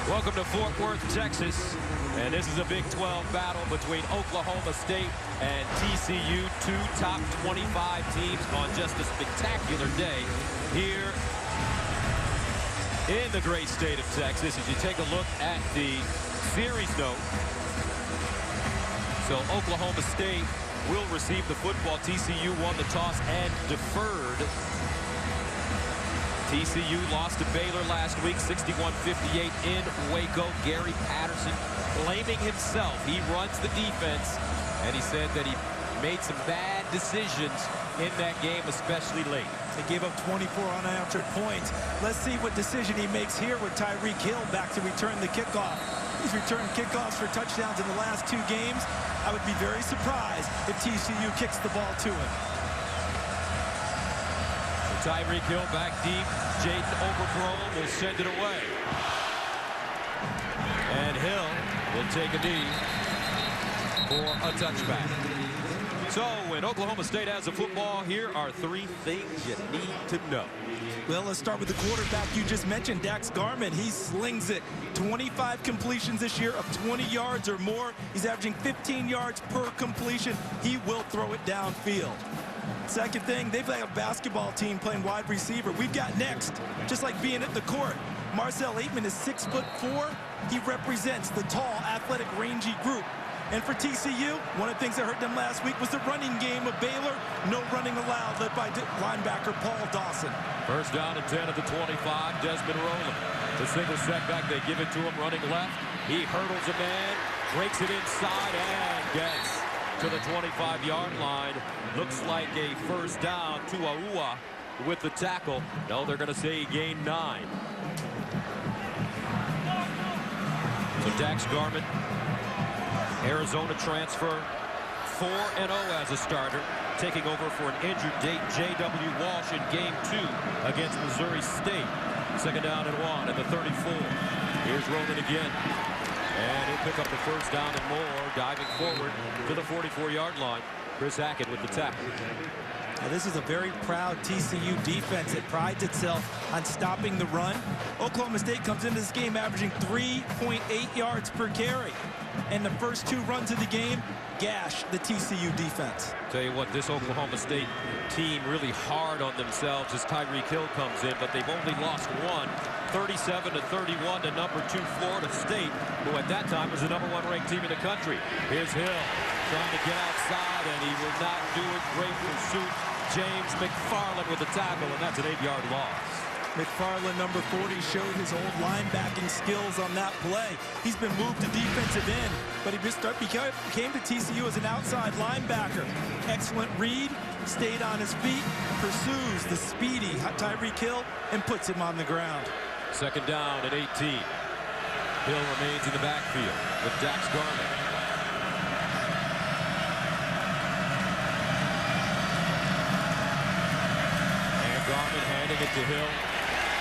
Welcome to Fort Worth, Texas. And this is a Big 12 battle between Oklahoma State and TCU, two top 25 teams on just a spectacular day here in the great state of Texas. As you take a look at the series note, so Oklahoma State will receive the football. TCU won the toss and deferred. TCU lost to Baylor last week, 61-58 in Waco. Gary Patterson blaming himself. He runs the defense, and he said that he made some bad decisions in that game, especially late. They gave up 24 unanswered points. Let's see what decision he makes here with Tyreek Hill back to return the kickoff. He's returned kickoffs for touchdowns in the last two games. I would be very surprised if TCU kicks the ball to him. Tyreek Hill back deep. Jaden overthrown will send it away. And Hill will take a knee for a touchback. So when Oklahoma State has the football, here are three things you need to know. Well, let's start with the quarterback you just mentioned, Dax Garman. He slings it. 25 completions this year of 20 yards or more. He's averaging 15 yards per completion. He will throw it downfield. Second thing, they've got a basketball team playing wide receiver. We've got next, just like being at the court. Marcel Aitman is 6'4". He represents the tall, athletic, rangy group. And for TCU, one of the things that hurt them last week was the running game of Baylor. No running allowed, led by linebacker Paul Dawson. First down and 10 at the 25, Desmond Rowland. The single setback, they give it to him running left. He hurdles a man, breaks it inside, and gets to the 25-yard line. Looks like a first down to Aua with the tackle. No, they're going to say he gained 9. So Dax Garman, Arizona transfer, 4-0 as a starter, taking over for an injured J.W. Walsh in game 2 against Missouri State. Second down and 1 at the 34. Here's Rowland again. And he'll pick up the first down and more, diving forward to the 44-yard line. Chris Hackett with the tackle. Now, this is a very proud TCU defense that prides itself on stopping the run. Oklahoma State comes into this game averaging 3.8 yards per carry. And the first two runs of the game gash the TCU defense. Tell you what, this Oklahoma State team really hard on themselves as Tyreek Hill comes in, but they've only lost one, 37-31 to number 2 Florida State, who at that time was the number 1 ranked team in the country. Here's Hill trying to get outside, and he will not do it. Great pursuit. James McFarland with the tackle, and that's an 8-yard loss. McFarland, number 40, showed his old linebacking skills on that play. He's been moved to defensive end, but he came to TCU as an outside linebacker. Excellent read, stayed on his feet, pursues the speedy Tyreek Hill, and puts him on the ground. Second down at 18. Hill remains in the backfield with Dax Garman. And Garman handing it to Hill.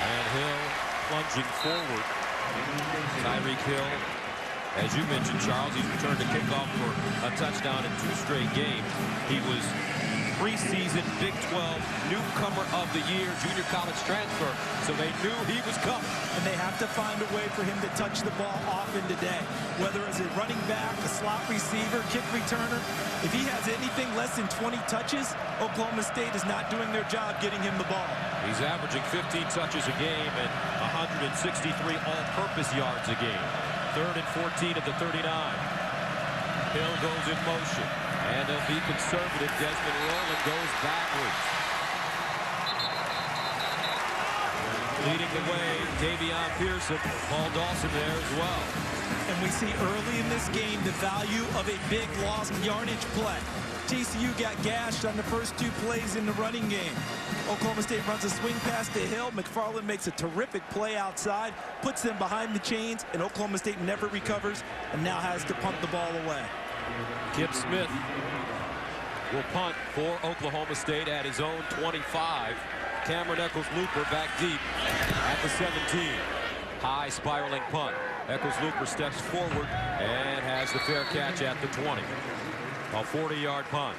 And Hill plunging forward. Tyreek Hill, as you mentioned, Charles, he's returned to kickoff for a touchdown in 2 straight games. He was preseason Big 12 newcomer of the year, junior college transfer, so they knew he was coming. And they have to find a way for him to touch the ball often today, whether as a running back, a slot receiver, kick returner. If he has anything less than 20 touches, Oklahoma State is not doing their job getting him the ball. He's averaging 15 touches a game and 163 all-purpose yards a game. 3rd and 14 at the 39. Hill goes in motion. And they'll be conservative. Desmond Rowland goes backwards. Leading the way, Davion Pearson, Paul Dawson there as well. And we see early in this game the value of a big lost yardage play. TCU got gashed on the first 2 plays in the running game. Oklahoma State runs a swing pass to Hill. McFarland makes a terrific play outside, puts them behind the chains, and Oklahoma State never recovers and now has to punt the ball away. Kip Smith will punt for Oklahoma State at his own 25. Cameron Eccles-Looper back deep at the 17. High spiraling punt. Eccles-Looper steps forward and has the fair catch at the 20. A 40-yard punt.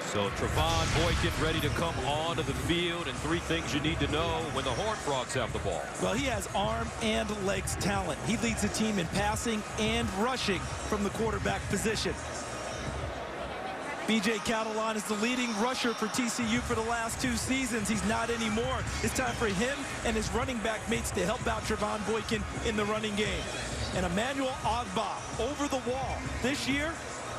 So Trevon Boykin ready to come onto the field, and 3 things you need to know when the Horned Frogs have the ball. Well, he has arm and legs talent. He leads the team in passing and rushing from the quarterback position. B.J. Catalon is the leading rusher for TCU for the last 2 seasons. He's not anymore. It's time for him and his running back mates to help out Trevon Boykin in the running game. And Emmanuel Ogbah over the wall. This year,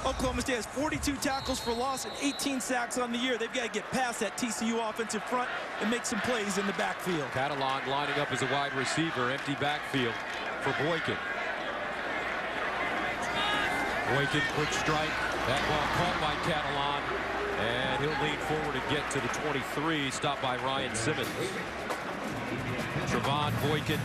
Oklahoma State has 42 tackles for loss and 18 sacks on the year. They've got to get past that TCU offensive front and make some plays in the backfield. Catalon lining up as a wide receiver, empty backfield for Boykin. Boykin, quick strike. That ball caught by Catalon, and he'll lean forward and get to the 23, stopped by Ryan Simmons. Trevon Boykin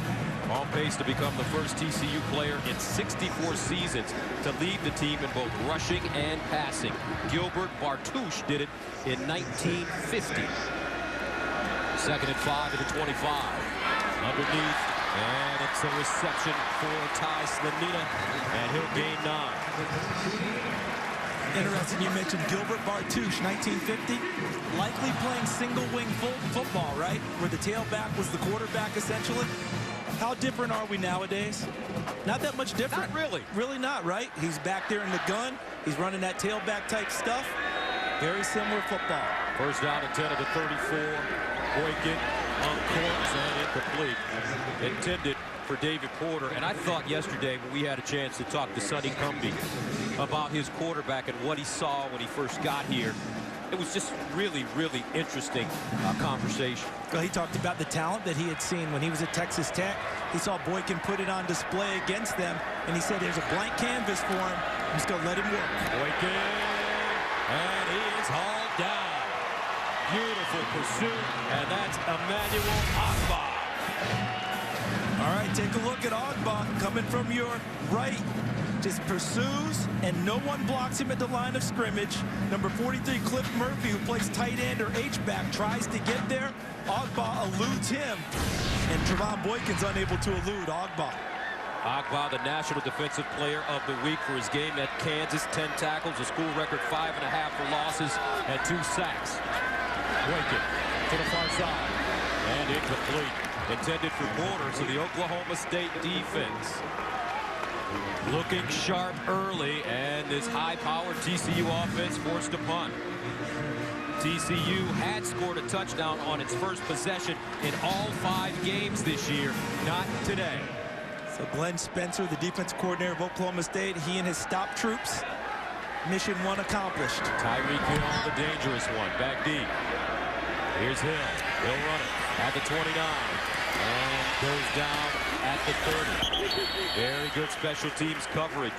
on pace to become the first TCU player in 64 seasons to lead the team in both rushing and passing. Gilbert Bartouche did it in 1950. 2nd and 5 at the 25. Underneath, and it's a reception for Ty Slanina, and he'll gain 9. Interesting you mentioned Gilbert Bartouche, 1950. Likely playing single-wing football, right? Where the tailback was the quarterback, essentially. How different are we nowadays? Not that much different. Not really. Really not, right? He's back there in the gun. He's running that tailback type stuff. Very similar football. First down and 10 of the 34. Boykin on course and incomplete. Intended for David Porter. And I thought yesterday when we had a chance to talk to Sonny Cumbie about his quarterback and what he saw when he first got here, it was just really, really interesting conversation. Well, he talked about the talent that he had seen when he was at Texas Tech. He saw Boykin put it on display against them, and he said there's a blank canvas for him. I'm just going to let him work. Boykin, and he is hauled down. Beautiful pursuit, and that's Emmanuel Ogbah. All right, take a look at Ogbah coming from your right. Just pursues, and no one blocks him at the line of scrimmage. Number 43, Cliff Murphy, who plays tight end or H-back, tries to get there. Ogbah eludes him, and Trevon Boykin's unable to elude Ogbah. Ogbah, the National Defensive Player of the Week for his game at Kansas. 10 tackles, a school record 5.5 for losses, and 2 sacks. Boykin to the far side, and incomplete. Intended for Porter, so the Oklahoma State defense looking sharp early, and this high-powered TCU offense forced a punt. TCU had scored a touchdown on its first possession in all 5 games this year. Not today. So Glenn Spencer, the defense coordinator of Oklahoma State, he and his stop troops, mission 1 accomplished. Tyreek Hill, the dangerous one, back deep. Here's Hill. He'll run it at the 29. And goes down at the 30. Very good special teams coverage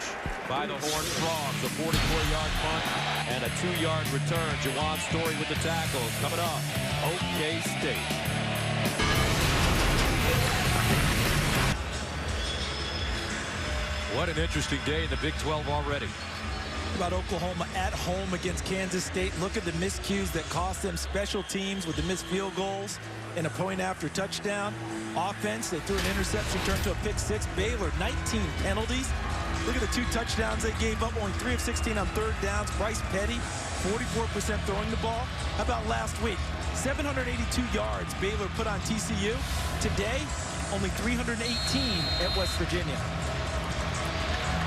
by the Horned Frogs. A 44-yard punt and a 2-yard return. Jawan Story with the tackles. Coming up, OK State. What an interesting day in the Big 12 already. About Oklahoma at home against Kansas State. Look at the miscues that cost them special teams with the missed field goals and a point after touchdown. Offense, they threw an interception, turned to a pick 6. Baylor, 19 penalties. Look at the 2 touchdowns they gave up, only 3 of 16 on 3rd downs. Bryce Petty, 44% throwing the ball. How about last week? 782 yards Baylor put on TCU. Today, only 318 at West Virginia.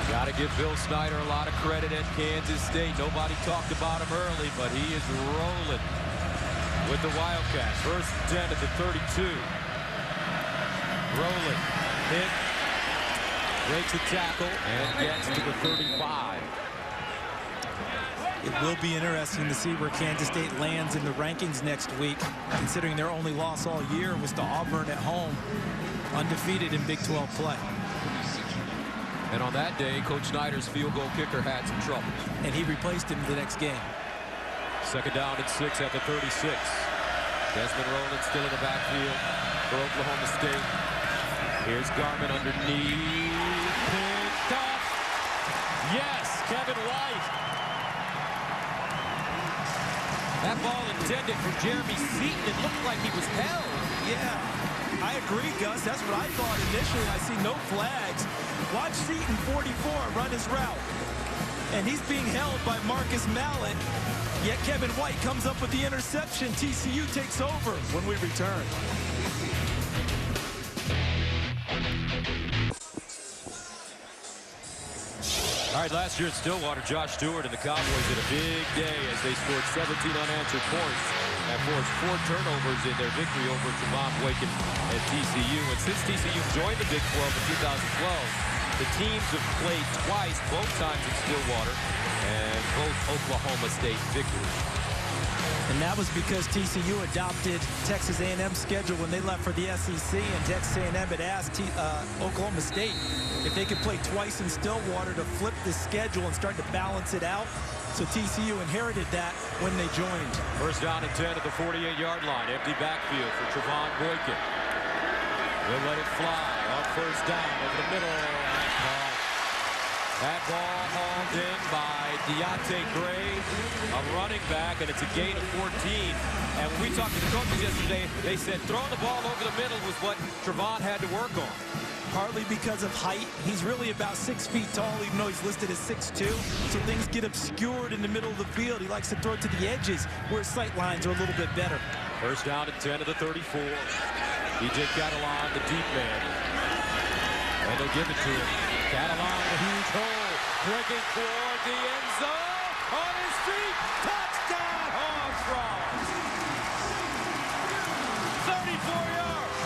Got to give Bill Snyder a lot of credit at Kansas State. Nobody talked about him early, but he is rolling with the Wildcats. First 10 at the 32. Rolling, hit, breaks a tackle, and gets to the 35. It will be interesting to see where Kansas State lands in the rankings next week, considering their only loss all year was to Auburn at home, undefeated in Big 12 play. And on that day, Coach Snyder's field goal kicker had some trouble. And he replaced him the next game. 2nd down and 6 at the 36. Desmond Rowland still in the backfield for Oklahoma State. Here's Garmin underneath. Picked off. Yes, Kevin White. That ball intended for Jeremy Seaton. It looked like he was held. Yeah, I agree, Gus. That's what I thought initially. I see no flags. Watch Seaton, 44, run his route. And he's being held by Marcus Mallett. Yet Kevin White comes up with the interception. TCU takes over when we return. All right, last year in Stillwater, Josh Stewart and the Cowboys had a big day as they scored 17 unanswered points and forced 4 turnovers in their victory over Trevon Boykin and TCU. And since TCU joined the Big 12 in 2012, the teams have played twice, both times in Stillwater, and both Oklahoma State victories. And that was because TCU adopted Texas A&M's schedule when they left for the SEC, and Texas A&M had asked Oklahoma State if they could play twice in Stillwater to flip the schedule and start to balance it out. So TCU inherited that when they joined. First down and 10 at the 48-yard line. Empty backfield for Trevon Boykin. He'll let it fly on first down over the middle. That ball hauled in by Deontay Gray, a running back, and it's a gain of 14. And when we talked to the coaches yesterday, they said throwing the ball over the middle was what Trevon had to work on. Partly because of height. He's really about 6 feet tall, even though he's listed as 6'2". So things get obscured in the middle of the field. He likes to throw it to the edges where his sight lines are a little bit better. First down and 10 to the 34. DJ Catalan, the deep man. And they'll give it to him. Catalan, a huge hole, breaking toward the end zone, on his feet, touchdown, Armstrong! 34 yards.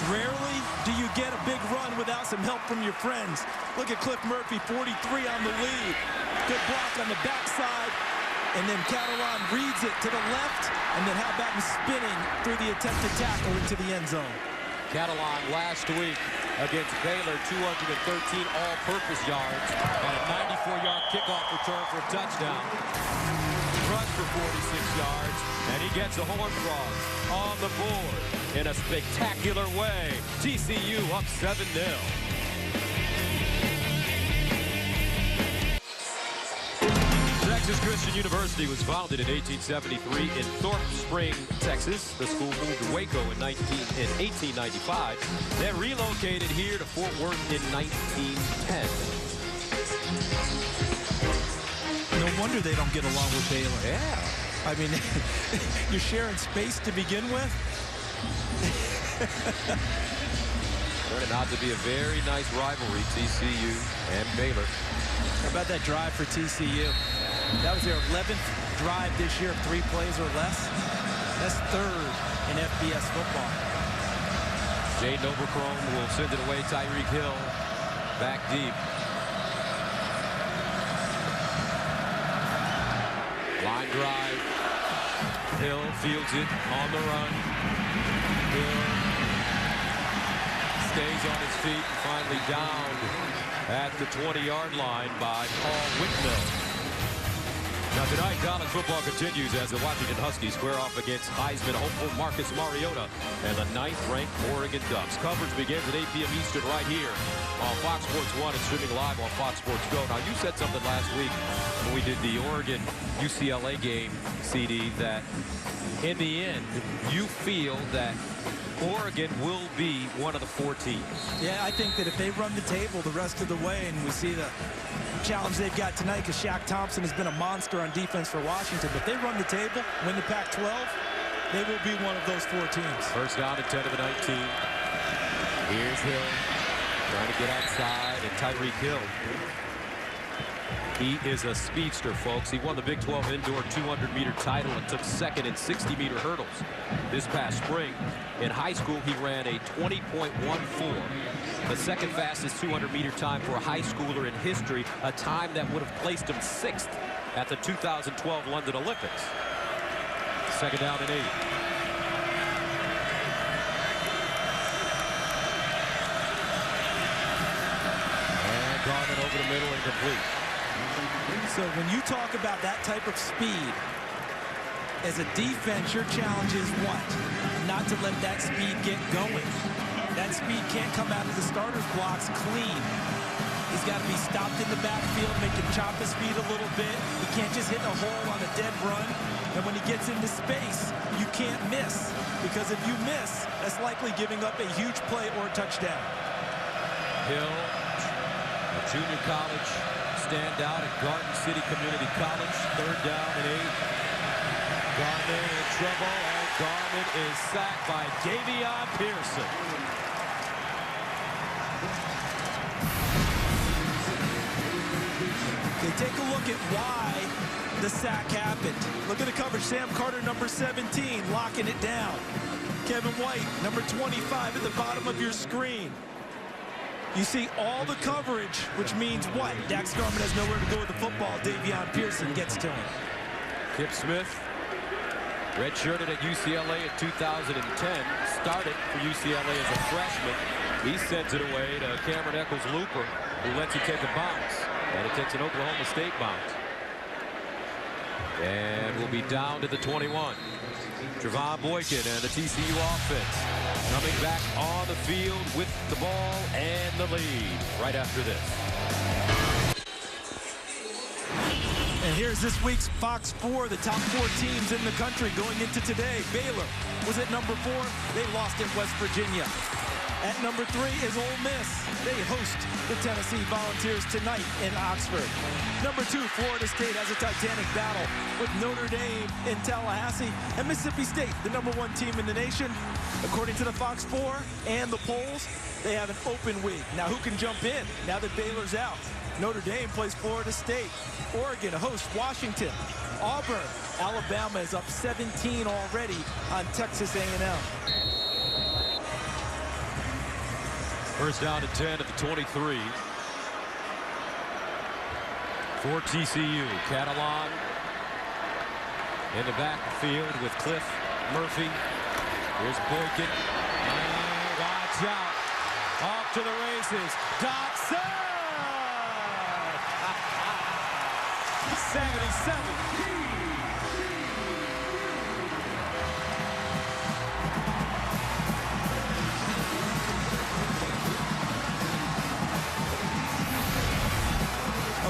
Rarely do you get a big run without some help from your friends. Look at Cliff Murphy, 43 on the lead. Good block on the backside, and then Catalan reads it to the left, and then how about him spinning through the attempted tackle into the end zone. Catalan last week against Baylor, 213 all-purpose yards and a 94-yard kickoff return for a touchdown. Rushed for 46 yards, and he gets the Horned Frogs on the board in a spectacular way. TCU up 7-0. Texas Christian University was founded in 1873 in Thorpe Spring, Texas. The school moved to Waco in 1895. Then relocated here to Fort Worth in 1910. No wonder they don't get along with Baylor. Yeah. I mean, you're sharing space to begin with. Turned out to be a very nice rivalry, TCU and Baylor. How about that drive for TCU? That was their 11th drive this year of 3 plays or less. That's 3rd in FBS football. Jay Noverchrome will send it away. Tyreek Hill back deep. Line drive. Hill fields it on the run. Hill stays on his feet and finally downed at the 20-yard line by Paul Whitmill. Now tonight, college football continues as the Washington Huskies square off against Heisman hopeful Marcus Mariota and the 9th-ranked Oregon Ducks. Coverage begins at 8 p.m. Eastern right here on Fox Sports 1 and streaming live on Fox Sports Go. Now, you said something last week when we did the Oregon-UCLA game, CD, that in the end, you feel that Oregon will be one of the 4 teams. Yeah, I think that if they run the table the rest of the way, and we see the challenge they've got tonight, because Shaq Thompson has been a monster on defense for Washington, but if they run the table, win the Pac-12, they will be one of those 4 teams. First down and 10 to the 19. Here's Hill trying to get outside, and Tyreek Hill. He is a speedster, folks. He won the Big 12 indoor 200-meter title and took 2nd in 60-meter hurdles this past spring. In high school, he ran a 20.14, the 2nd fastest 200-meter time for a high schooler in history, a time that would have placed him 6th at the 2012 London Olympics. 2nd down and 8. And Garvin over the middle and complete. So when you talk about that type of speed, as a defense, your challenge is what? Not to let that speed get going. That speed can't come out of the starter's blocks clean. He's got to be stopped in the backfield, make him chop his feet a little bit. He can't just hit a hole on a dead run. And when he gets into space, you can't miss. Because if you miss, that's likely giving up a huge play or a touchdown. Hill, a junior college standout at Garden City Community College. 3rd down and 8. Garmin in trouble, and Garmin is sacked by Davion Pearson. Okay, take a look at why the sack happened. Look at the coverage. Sam Carter, number 17, locking it down. Kevin White, number 25, at the bottom of your screen. You see all the coverage, which means what? Dax Garmin has nowhere to go with the football. Davion Pearson gets to him. Kip Smith, redshirted at UCLA in 2010, started for UCLA as a freshman. He sends it away to Cameron Eccles-Looper, who lets it take a bounce. And it takes an Oklahoma State bounce. And we'll be down to the 21. Trevon Boykin and the TCU offense coming back on the field with the ball and the lead right after this. And here's this week's Fox 4, the top 4 teams in the country going into today. Baylor was at number 4. They lost at West Virginia. At number 3 is Ole Miss. They host the Tennessee Volunteers tonight in Oxford. Number 2, Florida State has a titanic battle with Notre Dame in Tallahassee. And Mississippi State, the number 1 team in the nation. According to the Fox 4 and the polls, they have an open week. Now who can jump in now that Baylor's out? Notre Dame plays Florida State. Oregon hosts Washington. Auburn, Alabama is up 17 already on Texas A&M. First down and 10 at the 23. For TCU, Catalan in the backfield with Cliff Murphy. Here's Boykin. And watch out. Off to the races. Dotson! 77.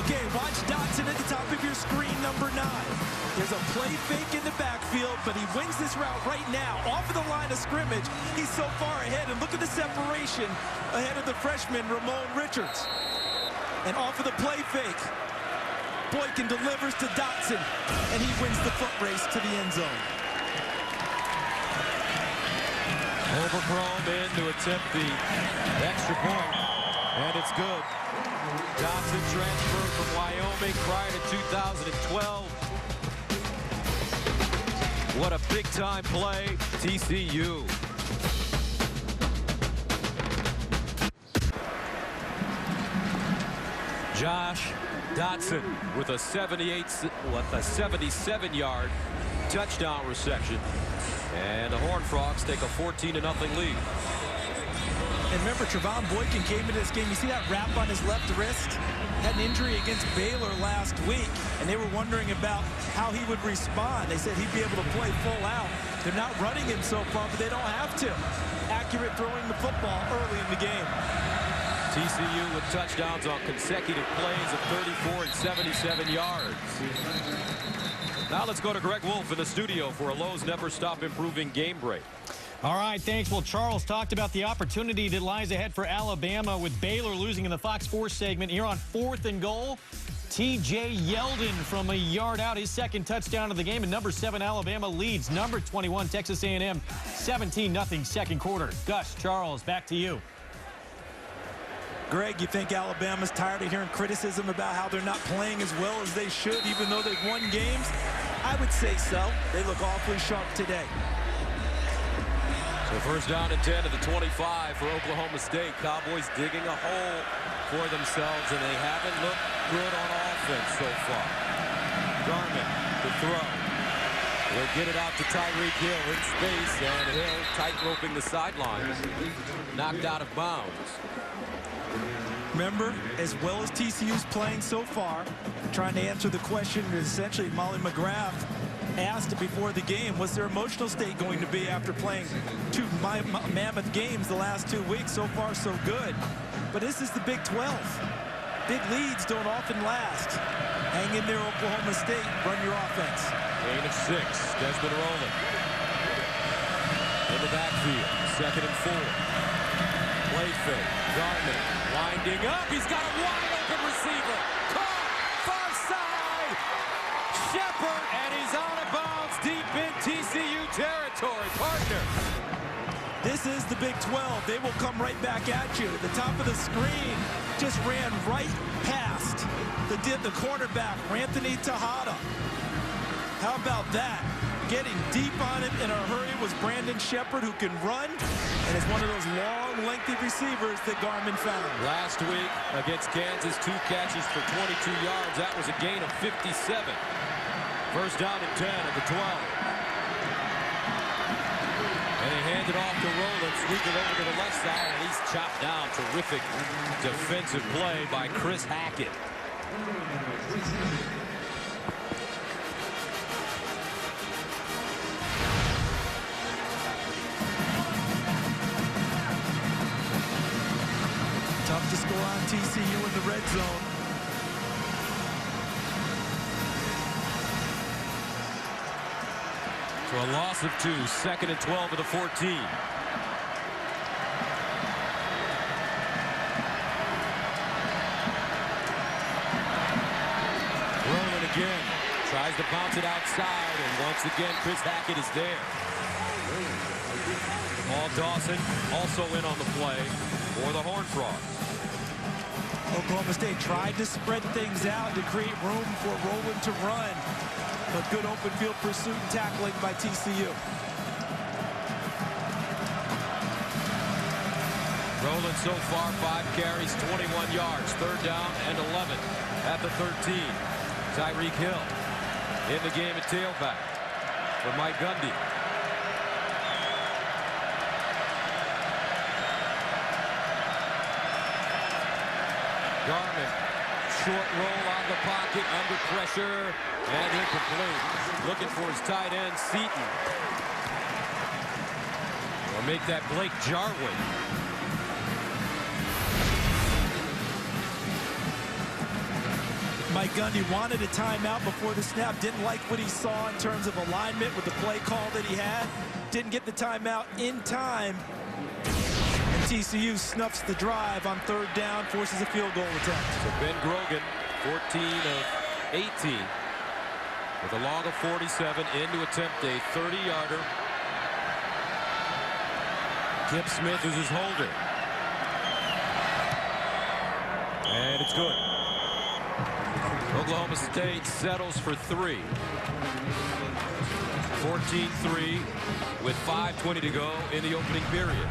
Okay, watch Dotson at the top of your screen, number 9. There's a play fake in the backfield, but he wins this route right now. Off of the line of scrimmage, he's so far ahead, and look at the separation ahead of the freshman, Ramon Richards. And off of the play fake, Boykin delivers to Dotson, and he wins the foot race to the end zone. Overcrown in to attempt the extra point, and it's good. Dotson transferred from Wyoming prior to 2012. What a big-time play, TCU. Josh Dotson with a 77-yard touchdown reception. And the Horned Frogs take a 14-0 lead. And remember, Trevon Boykin came into this game. You see that wrap on his left wrist? Had an injury against Baylor last week, and they were wondering about how he would respond. They said he'd be able to play full out. They're not running him so far, but they don't have to. Accurate throwing the football early in the game. TCU with touchdowns on consecutive plays of 34 and 77 yards. Now let's go to Greg Wolf in the studio for a Lowe's Never Stop Improving game break. All right, thanks. Well, Charles talked about the opportunity that lies ahead for Alabama with Baylor losing in the Fox 4 segment. Here on 4th and goal, T.J. Yeldon from a yard out, his second touchdown of the game. And number 7, Alabama leads number 21, Texas A&M, 17-0 second quarter. Gus, Charles, back to you. Greg, you think Alabama's tired of hearing criticism about how they're not playing as well as they should, even though they've won games? I would say so. They look awfully sharp today. So first down and 10 to the 25 for Oklahoma State. Cowboys digging a hole for themselves, and they haven't looked good on offense so far. Garmin, the throw. They'll get it out to Tyreek Hill in space, and Hill tight-roping the sidelines. Knocked out of bounds. Remember, as well as TCU's playing so far, trying to answer the question that essentially Molly McGrath asked before the game, what's their emotional state going to be after playing 2 mammoth games the last 2 weeks? So far, so good. But this is the Big 12. Big leads don't often last. Hang in there, Oklahoma State. Run your offense. Gain of 6. Desmond rolling. In the backfield. 2nd and 4. Play fake. Garment winding up. He's got a wide open receiver. Caught. Far side. Shepard. And he's out of bounds deep in TCU territory. Partner. This is the Big 12. They will come right back at you. The top of the screen just ran right past the cornerback, Anthony Tejada. How about that? Getting deep on it in a hurry was Brandon Shepard, who can run, and is one of those long, lengthy receivers that Garmin found. Last week against Kansas, 2 catches for 22 yards. That was a gain of 57. First down and 10 at the 12. And they hand it off to Rowland, sweep it over to the left side, and he's chopped down. Terrific defensive play by Chris Hackett. Tough to score on TCU in the red zone. So a loss of 2, 2nd and 12 of the 14. Rowland again. Tries to bounce it outside, and once again, Chris Hackett is there. Paul Dawson also in on the play for the Horned Frogs. Oklahoma State tried to spread things out to create room for Rowland to run. But good open field pursuit and tackling by TCU. Rowland so far 5 carries, 21 yards. 3rd down and 11 at the 13. Tyreek Hill in the game at tailback for Mike Gundy. Garmin, short roll out of the pocket, under pressure, and incomplete. Looking for his tight end, Seaton. Or make that Blake Jarwin. Mike Gundy wanted a timeout before the snap. Didn't like what he saw in terms of alignment with the play call that he had. Didn't get the timeout in time. And TCU snuffs the drive on 3rd down, forces a field goal attempt. So Ben Grogan, 14 of 18. With a long of 47 in to attempt a 30-yarder. Kip Smith is his holder. And it's good. Oklahoma State settles for 3. 14-3 with 5:20 to go in the opening period.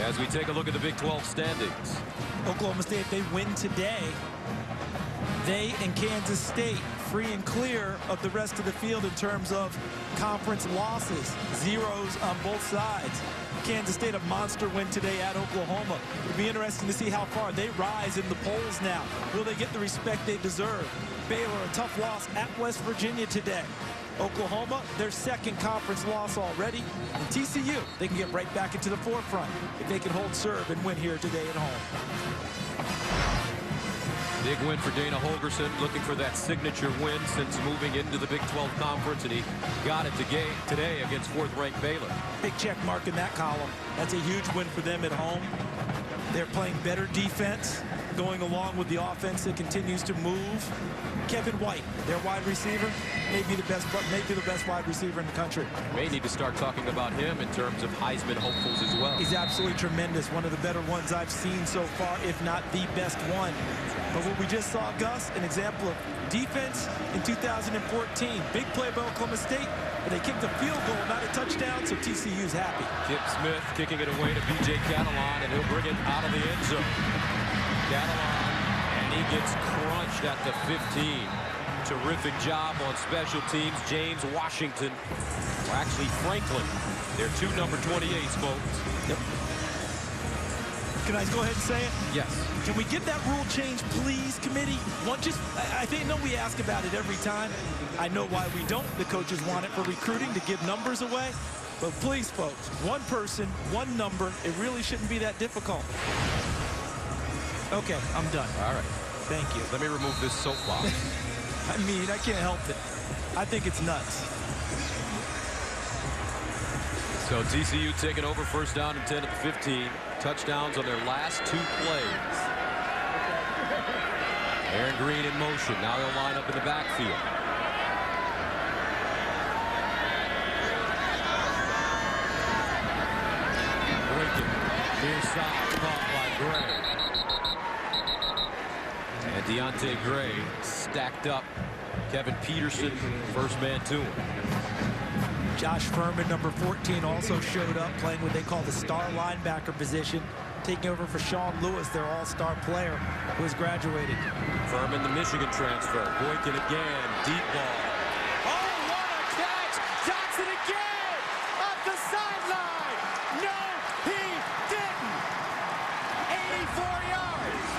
As we take a look at the Big 12 standings. Oklahoma State, if they win today, they and Kansas State free and clear of the rest of the field in terms of conference losses. Zeros on both sides. Kansas State, a monster win today at Oklahoma. It'll be interesting to see how far they rise in the polls now. Will they get the respect they deserve? Baylor, a tough loss at West Virginia today. Oklahoma, their 2nd conference loss already. And TCU, they can get right back into the forefront if they can hold serve and win here today at home. Big win for Dana Holgorsen, looking for that signature win since moving into the Big 12 Conference, and he got it today against 4th-ranked Baylor. Big check mark in that column. That's a huge win for them at home. They're playing better defense, going along with the offense that continues to move. Kevin White, their wide receiver, may be the best wide receiver in the country. May need to start talking about him in terms of Heisman hopefuls as well. He's absolutely tremendous. One of the better ones I've seen so far, if not the best one. But what we just saw, Gus, an example of defense in 2014. Big play by Oklahoma State, but they kicked a field goal, not a touchdown, so TCU's happy. Kip Smith kicking it away to B.J. Catalon, and he'll bring it out of the end zone. Catalon, and he gets crunched at the 15. Terrific job on special teams. James Washington, or actually Franklin. They're 2 number 28s, folks. Yep. Can I go ahead and say it? Yes. Can we get that rule change, please, committee? I know we ask about it every time. I know why we don't. The coaches want it for recruiting to give numbers away. But please, folks, 1 person, 1 number. It really shouldn't be that difficult. Okay, I'm done. All right. Thank you. Let me remove this soapbox. I mean, I can't help it. I think it's nuts. So TCU taking over, first down and 10 at the 15. Touchdowns on their last 2 plays. Aaron Green in motion. Now they'll line up in the backfield. Boykin, near side, caught by Gray. And Deontay Gray stacked up. Kevin Peterson, first man to him. Josh Furman, number 14, also showed up playing what they call the star linebacker position, taking over for Sean Lewis, their all-star player who has graduated. Furman, the Michigan transfer. Boykin again, deep ball. Oh, what a catch! Johnson again! Up the sideline! No, he didn't! 84 yards!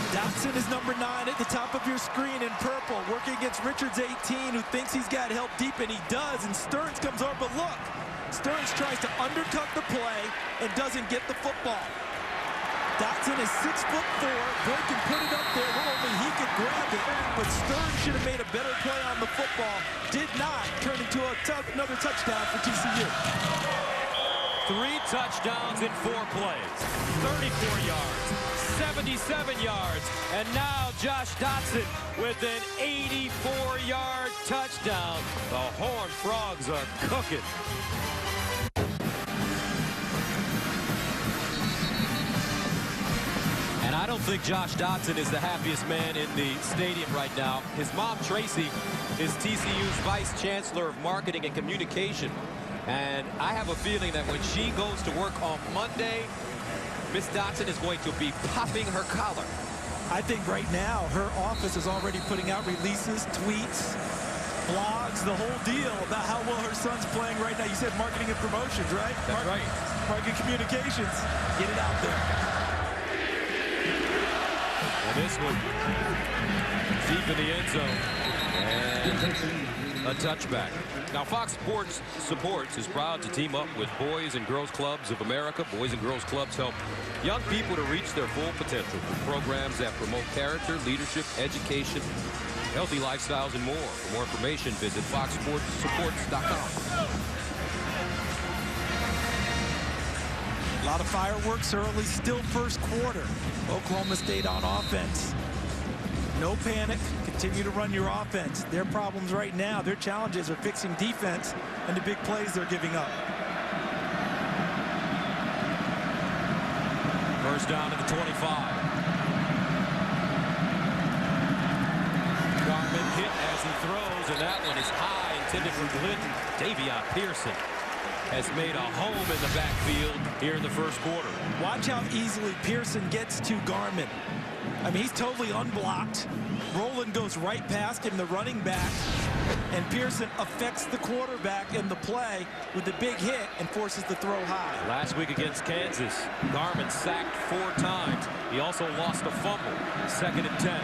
Dotson is number 9 at the top of your screen in purple, working against Richards, 18, who thinks he's got help deep, and he does, and Stearns comes over, but look, Stearns tries to undercut the play and doesn't get the football. Dotson is 6'4", Boykin put it up there where only he could grab it, but Stearns should have made a better play on the football, did not, turn into another touchdown for TCU. 3 touchdowns in 4 plays, 34 yards, 77 yards, and now Josh Dotson with an 84-yard touchdown. The Horned Frogs are cooking. And I don't think Josh Dotson is the happiest man in the stadium right now. His mom, Tracy, is TCU's Vice Chancellor of Marketing and Communication. And I have a feeling that when she goes to work on Monday, Miss Dotson is going to be popping her collar. I think right now her office is already putting out releases, tweets, blogs, the whole deal about how well her son's playing right now. You said marketing and promotions, right? That's right. Marketing communications. Get it out there. And this one deep in the end zone. And a touchback. Now, Fox Sports Supports is proud to team up with Boys and Girls Clubs of America. Boys and Girls Clubs help young people to reach their full potential through programs that promote character, leadership, education, healthy lifestyles, and more. For more information, visit foxsportssupports.com. A lot of fireworks early, still first quarter. Oklahoma State on offense. No panic. Continue to run your offense. Their problems right now, their challenges are fixing defense and the big plays they're giving up. First down to the 25. Garmin hit as he throws, and that one is high, intended for Clinton. Davion Pearson has made a home in the backfield here in the first quarter. Watch how easily Pearson gets to Garmin. I mean, he's totally unblocked. Roland goes right past him, the running back, and Pearson affects the quarterback in the play with the big hit and forces the throw high. Last week against Kansas, Garmin sacked 4 times. He also lost a fumble. 2nd and 10.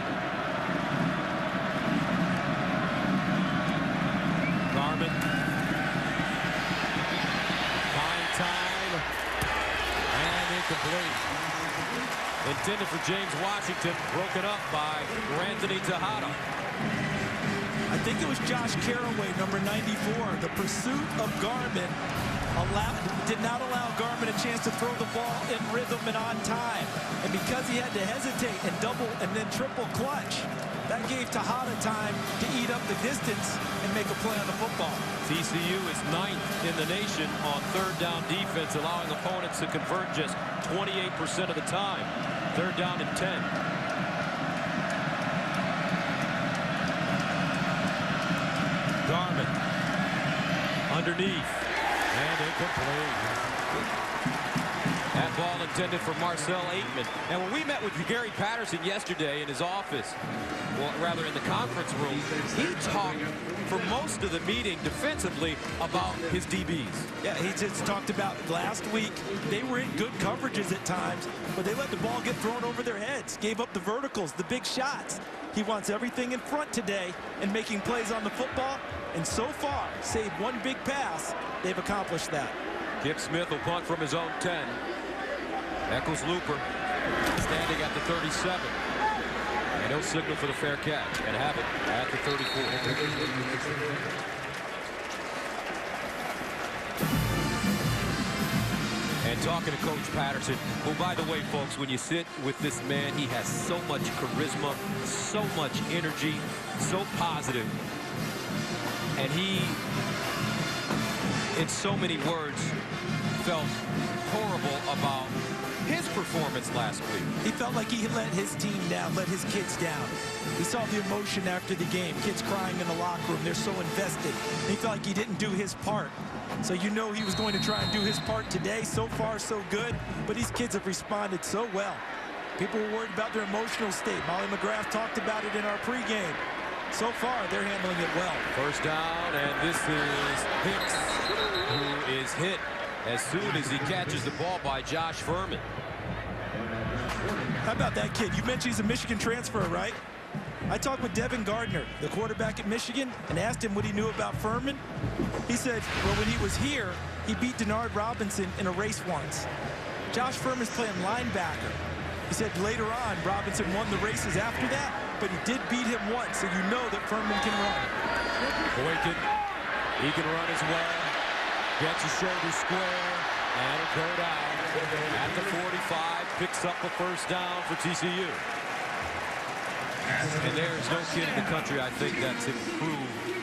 Garmin. Buying time. And incomplete. Intended for James Washington, broken up by Anthony Tejada. I think it was Josh Caraway, number 94. The pursuit of Garmin did not allow Garmin a chance to throw the ball in rhythm and on time. And because he had to hesitate and double and then triple clutch, that gave Tejada time to eat up the distance and make a play on the football. TCU is 9th in the nation on 3rd down defense, allowing opponents to convert just 28% of the time. 3rd down and 10. Garmin underneath and incomplete. That ball intended for Marcel Aitman. And when we met with Gary Patterson yesterday in his office, well, rather in the conference room, he talked for most of the meeting defensively about his DBs. Yeah, he just talked about last week, they were in good coverages at times, but they let the ball get thrown over their heads, gave up the verticals, the big shots. He wants everything in front today and making plays on the football. And so far, save one big pass, they've accomplished that. Kip Smith will punt from his own 10. Eccles Looper standing at the 37. And he'll signal for the fair catch and have it at the 34. And talking to Coach Patterson, who, by the way, folks, when you sit with this man, he has so much charisma, so much energy, so positive. And he, in so many words, felt horrible about his performance last week. He felt like he let his team down, let his kids down. He saw the emotion after the game, kids crying in the locker room. They're so invested. He felt like he didn't do his part. So you know he was going to try and do his part today. So far, so good. But these kids have responded so well. People were worried about their emotional state. Molly McGrath talked about it in our pregame. So far, they're handling it well. First down, and this is Hicks, who is hit as soon as he catches the ball by Josh Furman. How about that kid? You mentioned he's a Michigan transfer, right? I talked with Devin Gardner, the quarterback at Michigan, and asked him what he knew about Furman. He said, well, when he was here, he beat Denard Robinson in a race once. Josh Furman's playing linebacker. He said later on, Robinson won the races after that, but he did beat him once, so you know that Furman can run. Boykin, he can run as well. Gets his shoulder square, and it'll go down at the 45. Picks up a first down for TCU. And there's no kid in the country, I think, that's improved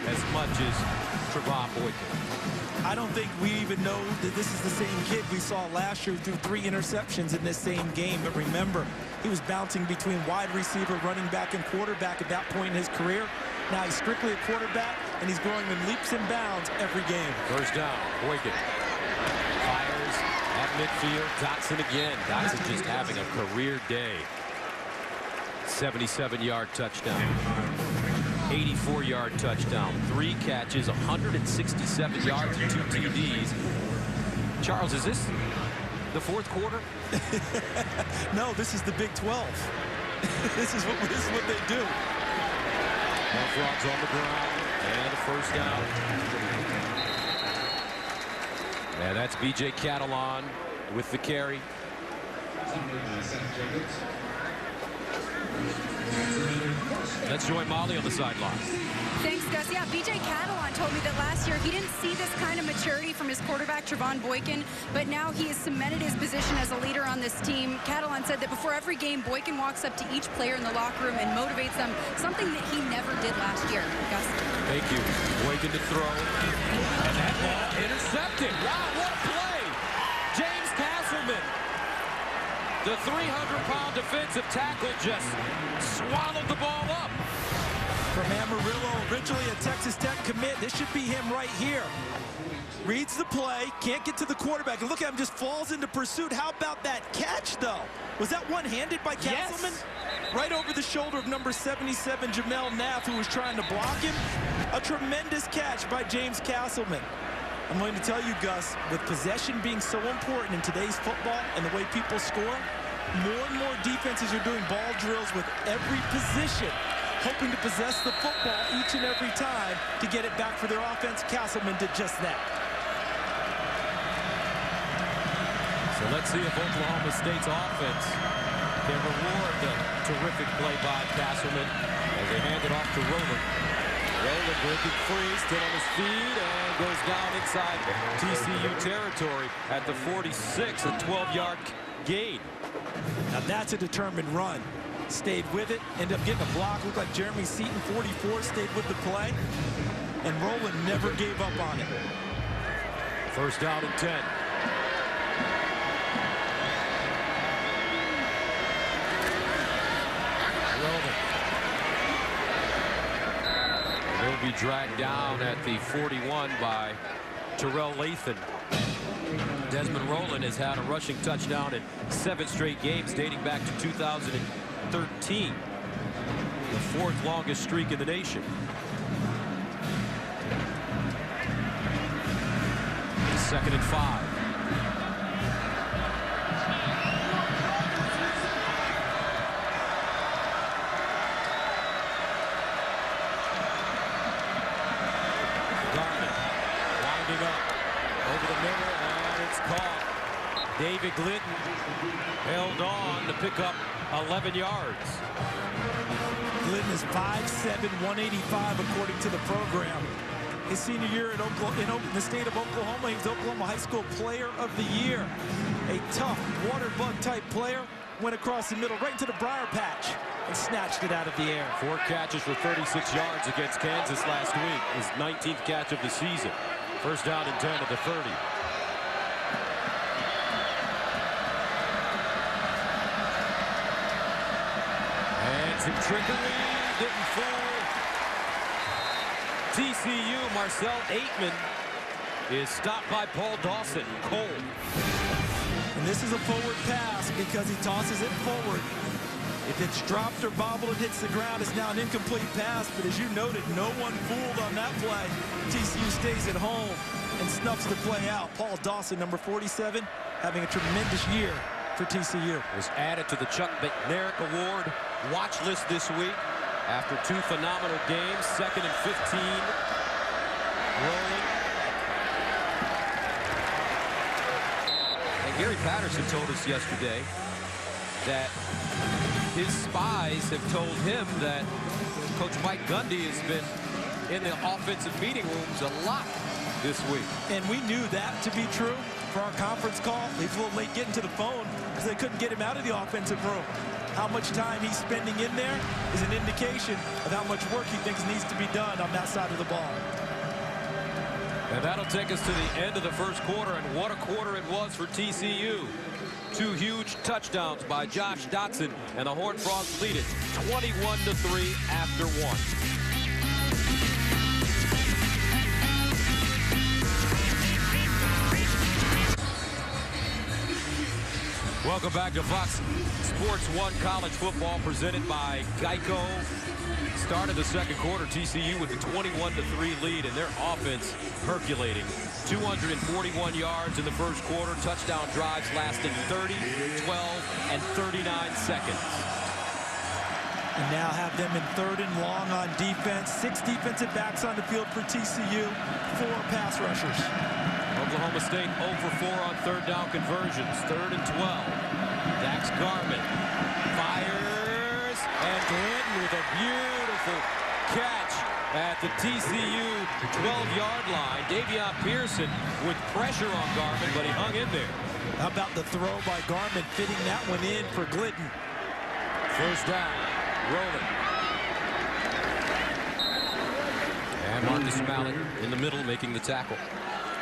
as much as Trevon Boykin. I don't think we even know that this is the same kid we saw last year through 3 interceptions in this same game. But remember, he was bouncing between wide receiver, running back, and quarterback at that point in his career. Now he's strictly a quarterback, and he's growing in leaps and bounds every game. First down, Boykin fires at midfield. Dotson again. Dotson just having a career day. 77-yard touchdown. 84-yard touchdown. 3 catches, 167 yards, and 2 TDs. Charles, is this the 4th quarter? No, this is the Big 12. This is what they do. Frogs on the ground, and a first down. And that's B.J. Catalon with the carry. Let's join Molly on the sideline. Thanks, Gus. Yeah, B.J. Catalon told me that last year he didn't see this kind of maturity from his quarterback, Trevon Boykin, but now he has cemented his position as a leader on this team. Catalon said that before every game, Boykin walks up to each player in the locker room and motivates them, something that he never did last year. Gus. Thank you. Boykin to throw. And that ball intercepted. Wow, what a play. James Castleman, the 300-pound defensive tackle, just swallowed the ball up. From Amarillo, originally a Texas Tech commit. This should be him right here. Reads the play, can't get to the quarterback. And look at him, just falls into pursuit. How about that catch, though? Was that one-handed by Castleman? Yes. Right over the shoulder of number 77, Jamel Nath, who was trying to block him. A tremendous catch by James Castleman. I'm going to tell you, Gus, with possession being so important in today's football and the way people score, more and more defenses are doing ball drills with every position, hoping to possess the football each and every time to get it back for their offense. Castleman did just that. So let's see if Oklahoma State's offense can reward the terrific play by Castleman as they hand it off to Rowland. Rowland breaking free, still on his feet, and goes down inside TCU territory at the 46, a 12-yard gain. Now that's a determined run. Stayed with it, ended up getting a block. Looked like Jeremy Seaton, 44, stayed with the play. And Rowland never gave up on it. First down and 10. Rowland. He'll be dragged down at the 41 by Terrell Lathan. Desmond Rowland has had a rushing touchdown in 7 straight games dating back to 2013. The 4th longest streak in the nation. Second and 5. David Glidden held on to pick up 11 yards. Glidden is 5'7", 185 according to the program. His senior year in the state of Oklahoma, he was Oklahoma High School Player of the Year. A tough water bug type player, went across the middle right into the briar patch and snatched it out of the air. 4 catches for 36 yards against Kansas last week. His 19th catch of the season. First down and 10 at the 30. And some trickery, didn't fool TCU. Marcel Aitman is stopped by Paul Dawson. Cold. And this is a forward pass because he tosses it forward. If it's dropped or bobbled and hits the ground, it's now an incomplete pass. But as you noted, no one fooled on that play. TCU stays at home and snuffs the play out. Paul Dawson, number 47, having a tremendous year for TCU. Was added to the Chuck McNarick Award watch list this week after 2 phenomenal games. 2nd and 15. Rolling. And Gary Patterson told us yesterday that his spies have told him that Coach Mike Gundy has been in the offensive meeting rooms a lot this week. And we knew that to be true for our conference call. He was a little late getting to the phone because they couldn't get him out of the offensive room. How much time he's spending in there is an indication of how much work he thinks needs to be done on that side of the ball. And that'll take us to the end of the first quarter, and what a quarter it was for TCU. 2 huge touchdowns by Josh Dotson, and the Horned Frogs lead it 21-3 after 1. Welcome back to Fox Sports 1 College Football presented by Geico. Started the second quarter, TCU with a 21-3 lead, and their offense percolating. 241 yards in the first quarter, touchdown drives lasting 30, 12, and 39 seconds. And now have them in 3rd and long on defense. 6 defensive backs on the field for TCU, 4 pass rushers. Oklahoma State 0 for 4 on 3rd down conversions. 3rd and 12. Dax Garment fires, and Glidden with a beautiful catch at the TCU 12-yard line. Davion Pearson with pressure on Garment, but he hung in there. How about the throw by Garment, fitting that one in for Glidden. First down, rolling. And Marcus Mallett in the middle making the tackle.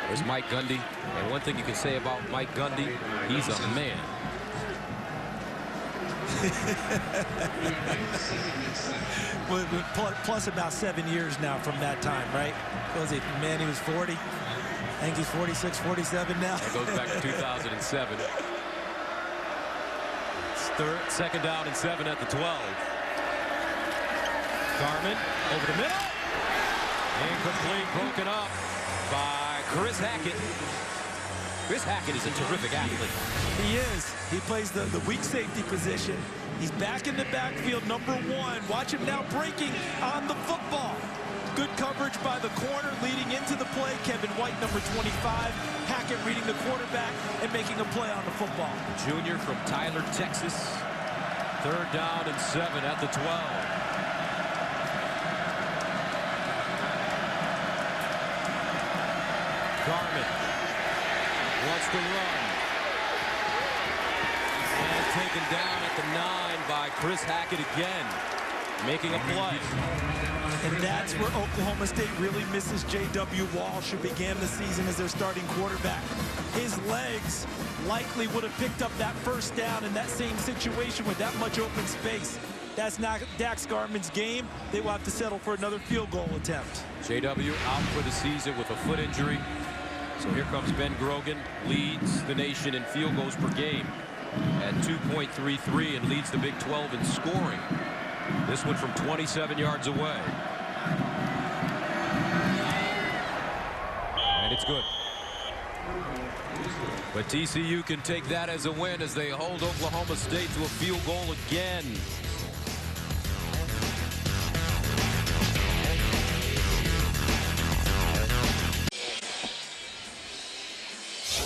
There's Mike Gundy, and one thing you can say about Mike Gundy, he's a man. Plus about 7 years now from that time, right? Was he, man, he was 40. I think he's 46, 47 now. It goes back to 2007. Second down and 7 at the 12. Garment over the middle. Incomplete, broken up by Chris Hackett. Chris Hackett is a terrific athlete. He is. He plays the weak safety position. He's back in the backfield, number 1. Watch him now breaking on the football. Good coverage by the corner leading into the play. Kevin White, number 25. Hackett reading the quarterback and making a play on the football. Junior from Tyler, Texas. 3rd down and 7 at the 12. Garment wants to run. And taken down at the 9 by Chris Hackett again. Making a play. And that's where Oklahoma State really misses J.W. Walsh, who began the season as their starting quarterback. His legs likely would have picked up that first down in that same situation with that much open space. That's not Dax Garment's game. They will have to settle for another field goal attempt. J.W. out for the season with a foot injury. So here comes Ben Grogan, leads the nation in field goals per game at 2.33 and leads the Big 12 in scoring. This one from 27 yards away. And it's good. But TCU can take that as a win as they hold Oklahoma State to a field goal again.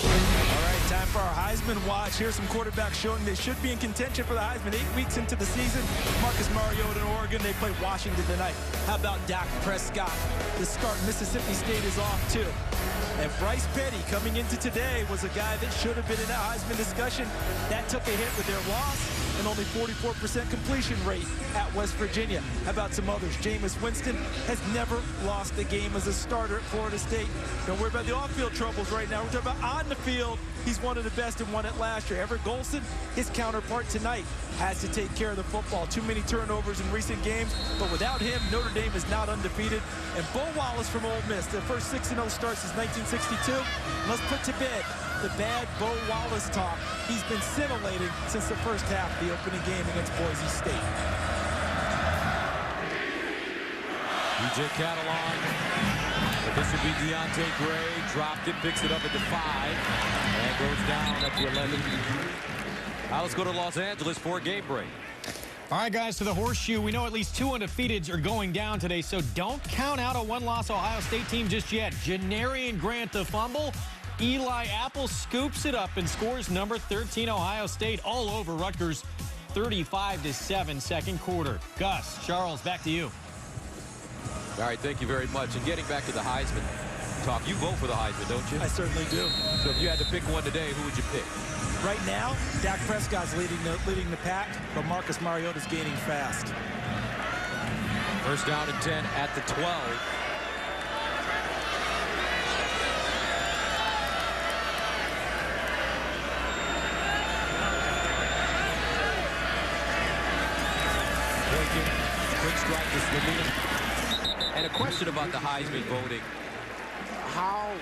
All right, time for our Heisman Heisman watch. Here's some quarterbacks showing they should be in contention for the Heisman 8 weeks into the season. Marcus Mariota in Oregon. They play Washington tonight. How about Dak Prescott? The start Mississippi State is off too. And Bryce Petty coming into today was a guy that should have been in that Heisman discussion. That took a hit with their loss and only 44% completion rate at West Virginia. How about some others? Jameis Winston has never lost a game as a starter at Florida State. Don't worry about the off-field troubles right now. We're talking about on the field. He's one of the best and won it last year. Everett Golson, his counterpart tonight, has to take care of the football. Too many turnovers in recent games, but without him, Notre Dame is not undefeated. And Bo Wallace from Ole Miss, their first 6-0 start since 1962. Let's put to bed the bad Bo Wallace talk. He's been scintillating since the first half of the opening game against Boise State. B.J. Catalon. This would be Deontay Gray. Dropped it, picks it up at the 5, and goes down at the 11. Now let's go to Los Angeles for a game break. All right, guys, to the horseshoe. We know at least 2 undefeateds are going down today, so don't count out a one-loss Ohio State team just yet. Janarian Grant the fumble. Eli Apple scoops it up and scores number 13 Ohio State all over Rutgers, 35-7 second quarter. Gus, Charles, back to you. All right, thank you very much. And getting back to the Heisman talk, you vote for the Heisman, don't you? I certainly do. So if you had to pick one today, who would you pick? Right now, Dak Prescott's leading the pack, but Marcus Mariota's gaining fast. First down and 10 at the 12. Quick strike to Slovenia. And a question about the Heisman voting. How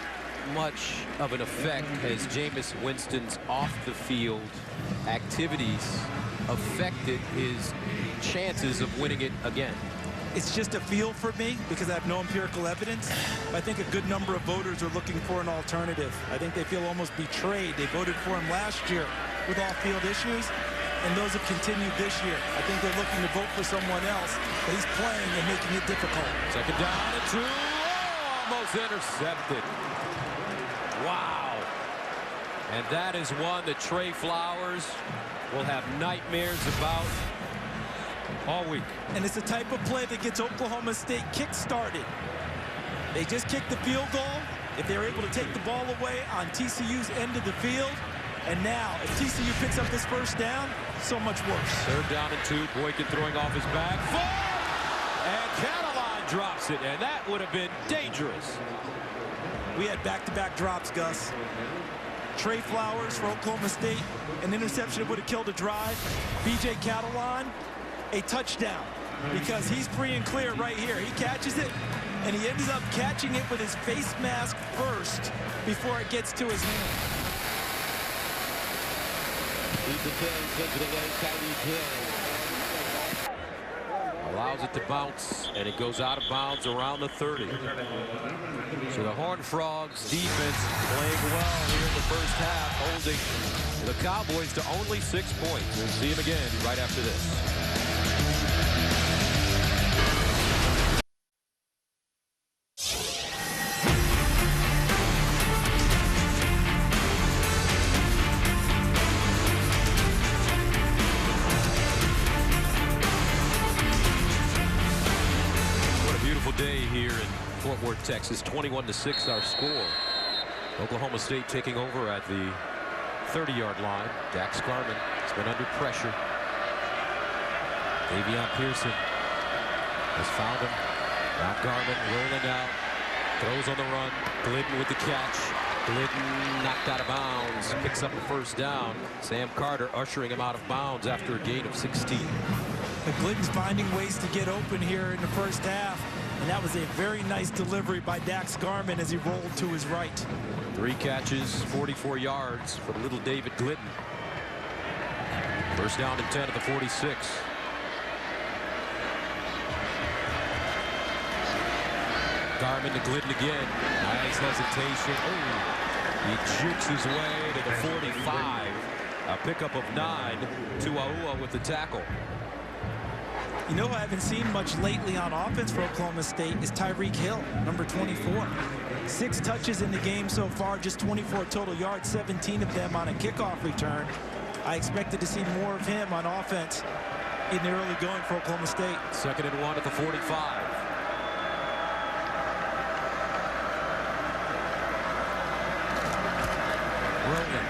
much of an effect has Jameis Winston's off-the-field activities affected his chances of winning it again? It's just a feel for me because I have no empirical evidence. I think a good number of voters are looking for an alternative. I think they feel almost betrayed. They voted for him last year with off-field issues, and those have continued this year. I think they're looking to vote for someone else, but he's playing and making it difficult. Second down and 2. Oh, almost intercepted. Wow. And that is one that Trey Flowers will have nightmares about all week. And it's the type of play that gets Oklahoma State kick-started. They just kicked the field goal. If they're able to take the ball away on TCU's end of the field, and now if TCU picks up this first down, so much worse. Third down and 2. Boykin throwing off his back. And Catalon drops it, and that would have been dangerous. We had back-to-back drops, Gus. Trey Flowers for Oklahoma State, an interception that would have killed a drive. B.J. Catalon, a touchdown, because he's free and clear right here. He catches it, and he ends up catching it with his face mask first before it gets to his hand. Allows it to bounce, and it goes out of bounds around the 30. So the Horned Frogs defense playing well here in the first half, holding the Cowboys to only 6 points. We'll see him again right after this. Day here in Fort Worth, Texas. 21-6 our score. Oklahoma State taking over at the 30-yard line. Dax Garman has been under pressure. Davion Pearson has found him. Now Garman rolling out. Throws on the run. Glidden with the catch. Glidden knocked out of bounds. Picks up the first down. Sam Carter ushering him out of bounds after a gain of 16. But Glidden's finding ways to get open here in the first half. And that was a very nice delivery by Dax Garman as he rolled to his right. 3 catches, 44 yards for little David Glidden. First down and 10 at the 46. Garman to Glidden again. Nice hesitation. Oh, he jukes his way to the 45. A pickup of 9 to Aua with the tackle. You know who I haven't seen much lately on offense for Oklahoma State is Tyreek Hill, number 24. 6 touches in the game so far, just 24 total yards, 17 of them on a kickoff return. I expected to see more of him on offense in the early going for Oklahoma State. 2nd and 1 at the 45. Roland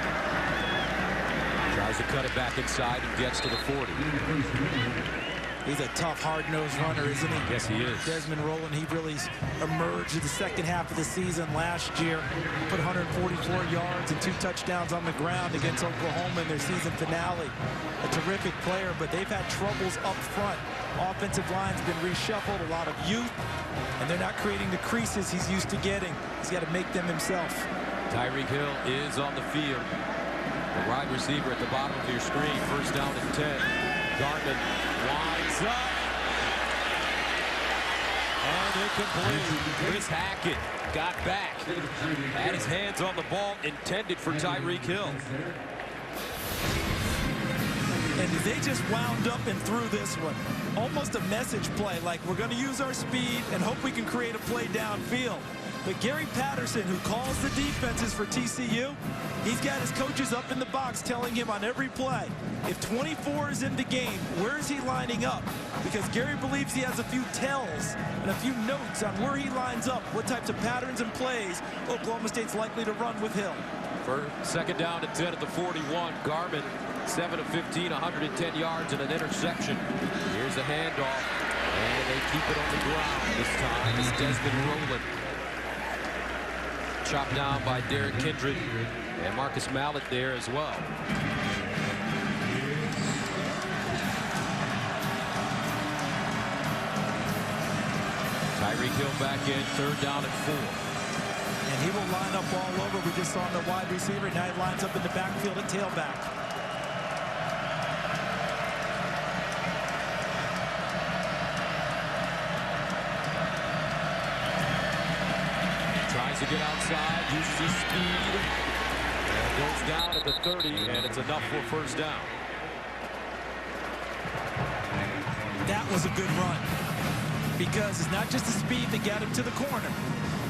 tries to cut it back inside and gets to the 40. He's a tough, hard-nosed runner, isn't he? Yes, he is. Desmond Roland, he really emerged in the second half of the season last year. Put 144 yards and 2 touchdowns on the ground against Oklahoma in their season finale. A terrific player, but they've had troubles up front. Offensive line's been reshuffled, a lot of youth, and they're not creating the creases he's used to getting. He's got to make them himself. Tyreek Hill is on the field. The wide receiver at the bottom of your screen. 1st down and 10. Garmin winds up. And incomplete. Chris Hackett got back. Had his hands on the ball, intended for Tyreek Hill. And they just wound up and threw this one. Almost a message play, like we're going to use our speed and hope we can create a play downfield. But Gary Patterson, who calls the defenses for TCU, he's got his coaches up in the box telling him on every play, if 24 is in the game, where is he lining up? Because Gary believes he has a few tells and a few notes on where he lines up, what types of patterns and plays Oklahoma State's likely to run with Hill. For 2nd down and 10 at the 41, Garmin 7 of 15, 110 yards and an interception. Here's the handoff, and they keep it on the ground this time. It's Desmond Roland. Chopped down by Derek Kindred and Marcus Mallett there as well. Tyreek Hill back in, 3rd down and 4. And he will line up all over. We just saw him the wide receiver. Now he lines up in the backfield at tailback. Tries to get outside, uses his speed, and goes down at the 30, and it's enough for 1st down. That was a good run, because it's not just the speed that got him to the corner.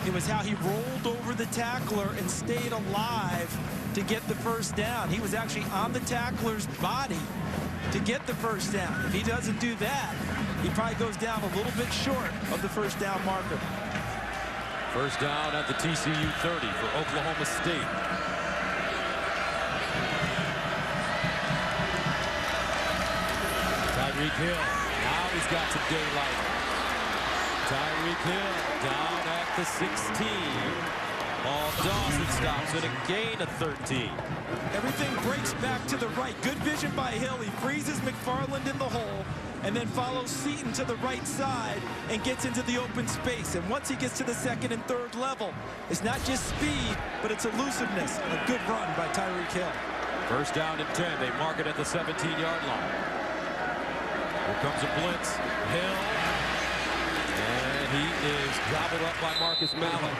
It was how he rolled over the tackler and stayed alive to get the 1st down. He was actually on the tackler's body to get the 1st down. If he doesn't do that, he probably goes down a little bit short of the 1st down marker. 1st down at the TCU 30 for Oklahoma State. Tyreek Hill. Now he's got some daylight. Tyreek Hill down at the 16. Paul Dawson stops it, a gain of 13. Everything breaks back to the right. Good vision by Hill. He freezes McFarland in the hole and then follows Seaton to the right side and gets into the open space. And once he gets to the 2nd and 3rd level, it's not just speed, but it's elusiveness. A good run by Tyreek Hill. 1st down and 10. They mark it at the 17-yard line. Here comes a blitz. Hill. And he is gobbled up by Marcus Mallett.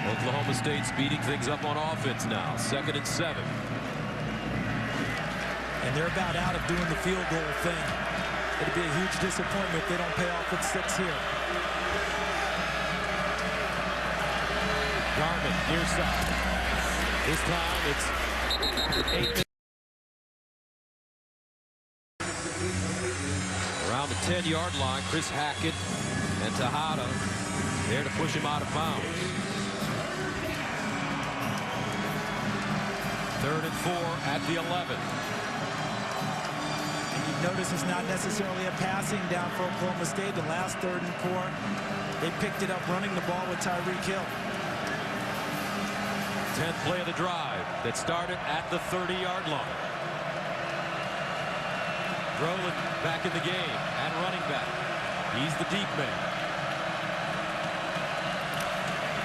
Oklahoma State speeding things up on offense now. 2nd and 7. And they're about out of doing the field goal thing. It'd be a huge disappointment if they don't pay off with 6 here. Garmin near side. This time it's 8 minutes. Around the 10-yard line, Chris Hackett and Tejada there to push him out of bounds. 3rd and 4 at the 11. And you notice it's not necessarily a passing down for Oklahoma State. The last 3rd and 4, they picked it up running the ball with Tyreek Hill. 10th play of the drive that started at the 30-yard line. Roland back in the game at running back. He's the deep man.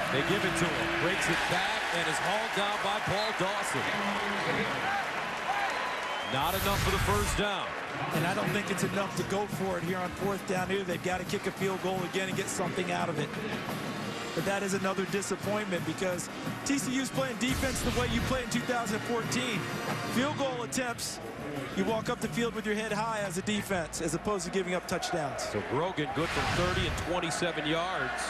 They give it to him. Breaks it back and is hauled down by Paul Dawson. Not enough for the first down. And I don't think it's enough to go for it here on 4th down here. They've got to kick a field goal again and get something out of it. But that is another disappointment because TCU's playing defense the way you played in 2014. Field goal attempts, you walk up the field with your head high as a defense as opposed to giving up touchdowns. So Brogan good from 30 and 27 yards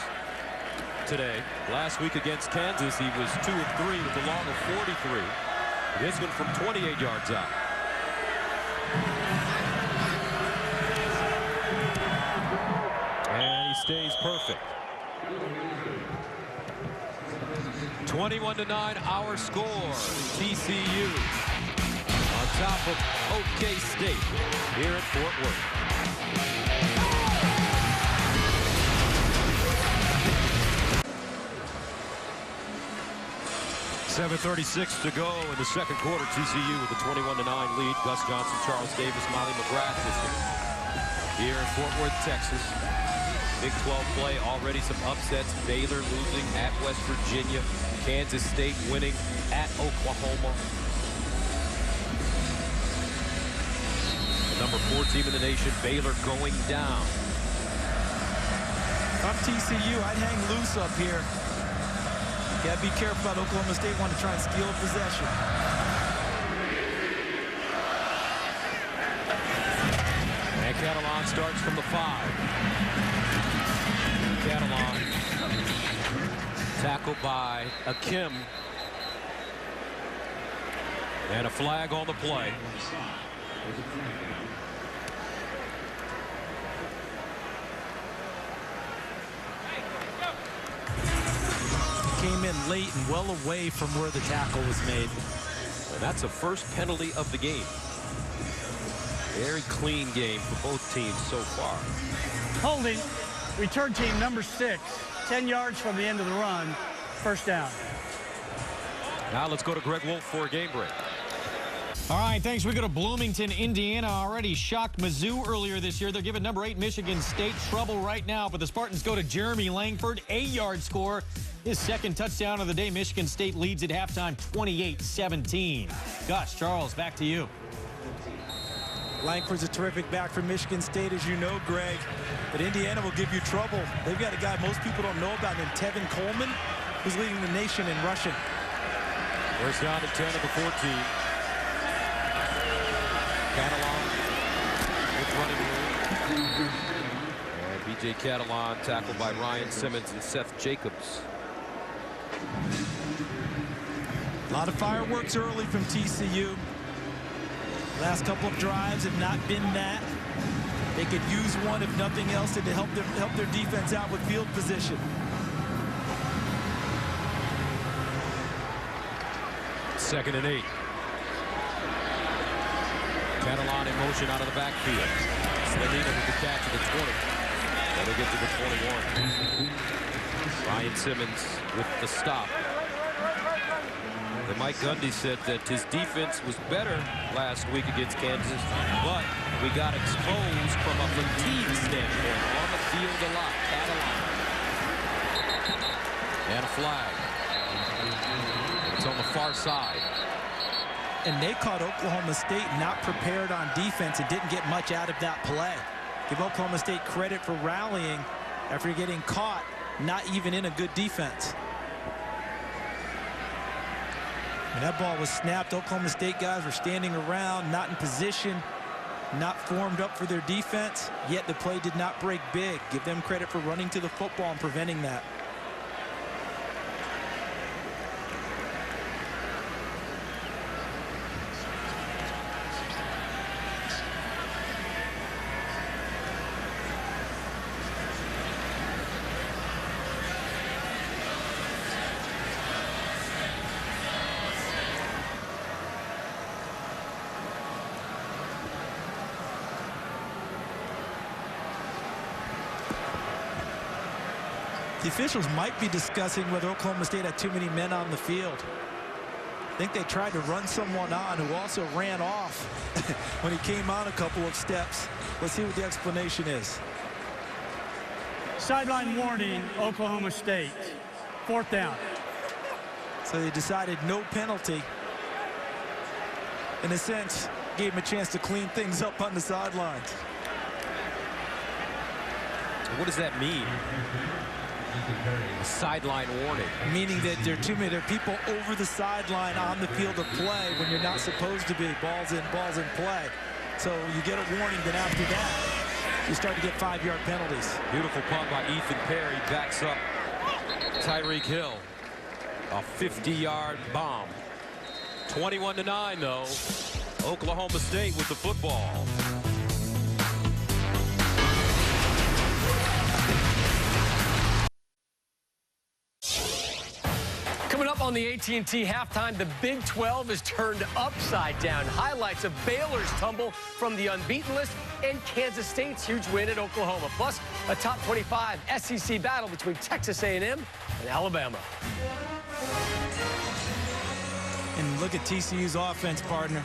today. Last week against Kansas, he was 2 of 3 with a long of 43. This one from 28 yards out. And he stays perfect. 21-9, our score. TCU on top of OK State here at Fort Worth. 7:36 to go in the second quarter. TCU with a 21-9 lead. Gus Johnson, Charles Davis, Molly McGrath here in Fort Worth, Texas. Big 12 play, already some upsets. Baylor losing at West Virginia. Kansas State winning at Oklahoma. The number 4 team in the nation, Baylor, going down. If I'm TCU, I'd hang loose up here. Got to be careful about Oklahoma State want to try and steal possession. And Catalan starts from the 5. Catalan tackled by Akim. And a flag on the play. Came in late and well away from where the tackle was made. And that's the first penalty of the game. Very clean game for both teams so far. Holding, return team number 6, 10 yards from the end of the run, first down. Now let's go to Greg Wolf for a game break. All right, thanks. We go to Bloomington, Indiana. Already shocked Mizzou earlier this year. They're giving number 8 Michigan State trouble right now, but the Spartans go to Jeremy Langford, 8-yard score. His second touchdown of the day. Michigan State leads at halftime 28-17. Gus, Charles, back to you. Langford's a terrific back for Michigan State, as you know, Greg. But Indiana will give you trouble. They've got a guy most people don't know about named Tevin Coleman, who's leading the nation in rushing. First down at 10 of the 14. Catalan with running room. And B.J. Catalan tackled by Ryan Simmons and Seth Jacobs. A lot of fireworks early from TCU. Last couple of drives have not been that. They could use one, if nothing else, to help their defense out with field position. Second and 8. Catalan in motion out of the backfield. Slavina with the catch at the 20. And they get to the 21. Ryan Simmons with the stop. And Mike Gundy said that his defense was better last week against Kansas, but we got exposed from a fatigue standpoint on the field a lot. Catalan. And a flag. It's on the far side. And they caught Oklahoma State not prepared on defense and didn't get much out of that play. Give Oklahoma State credit for rallying after getting caught, not even in a good defense. And that ball was snapped. Oklahoma State guys were standing around, not in position, not formed up for their defense, yet the play did not break big. Give them credit for running to the football and preventing that. The officials might be discussing whether Oklahoma State had too many men on the field. I think they tried to run someone on who also ran off when he came on a couple of steps. Let's see what the explanation is. Sideline warning, Oklahoma State. 4th down. So they decided no penalty. In a sense, gave him a chance to clean things up on the sidelines. What does that mean? A sideline warning. Meaning that there are people over the sideline on the field of play when you're not supposed to be. Balls in play. So you get a warning, then after that, you start to get 5-yard penalties. Beautiful punt by Ethan Perry. Backs up Tyreek Hill. A 50-yard bomb. 21-9, though. Oklahoma State with the football. Coming up on the AT&T halftime, the Big 12 is turned upside down. Highlights of Baylor's tumble from the unbeaten list and Kansas State's huge win at Oklahoma. Plus, a top 25 SEC battle between Texas A&M and Alabama. And look at TCU's offense, partner.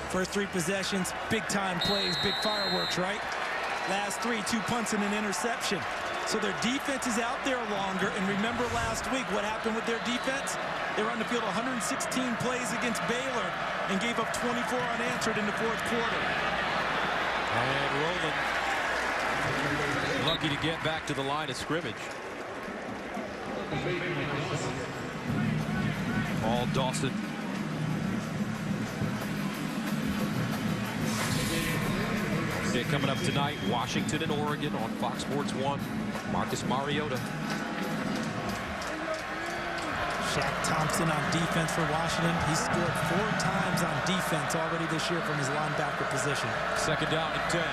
First 3 possessions, big-time plays, big fireworks, right? Last 3, 2 punts and an interception. So their defense is out there longer. And remember last week what happened with their defense? They were on the field 116 plays against Baylor and gave up 24 unanswered in the 4th quarter. And Rowland lucky to get back to the line of scrimmage. All Dawson. Okay, coming up tonight, Washington and Oregon on Fox Sports 1. Marcus Mariota. Shaq Thompson on defense for Washington. He's scored 4 times on defense already this year from his linebacker position. Second down and 10.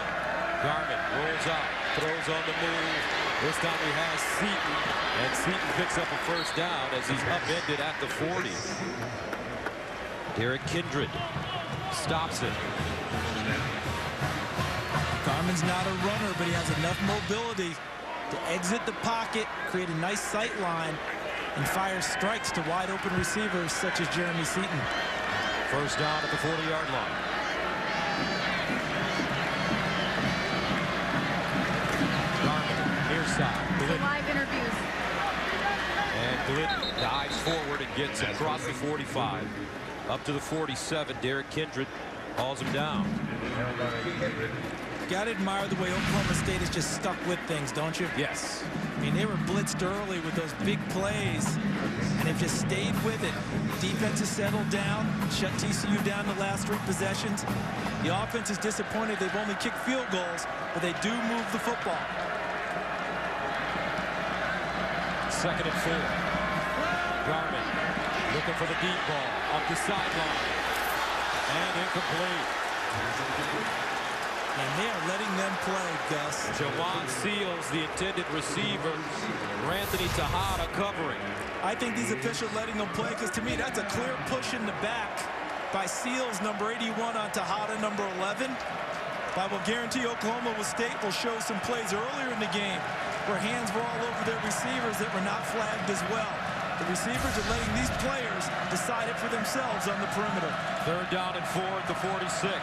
Garmin rolls out, throws on the move. This time he has Seaton, and Seaton picks up a first down as he's upended at the 40. Derek Kindred stops it. Garmin's not a runner, but he has enough mobility to exit the pocket, create a nice sight line, and fire strikes to wide open receivers such as Jeremy Seaton. First down at the 40-yard line. Garmin, near side. Live interviews. And Glidden dives forward and gets across the 45. Up to the 47. Derek Kindred hauls him down. Got to admire the way Oklahoma State has just stuck with things, don't you? Yes. I mean, they were blitzed early with those big plays, and they've just stayed with it. Defense has settled down, shut TCU down the last 3 possessions. The offense is disappointed. They've only kicked field goals, but they do move the football. Second and 4. Garmin looking for the deep ball up the sideline. And incomplete. And they are letting them play, Gus. Jawan Seals, the intended receiver. Anthony Tejada covering. I think these officials letting them play because, to me, that's a clear push in the back by Seals, number 81, on Tejada, number 11. But I will guarantee Oklahoma State will show some plays earlier in the game where hands were all over their receivers that were not flagged as well. The receivers are letting these players decide it for themselves on the perimeter. Third down and 4 at the 46.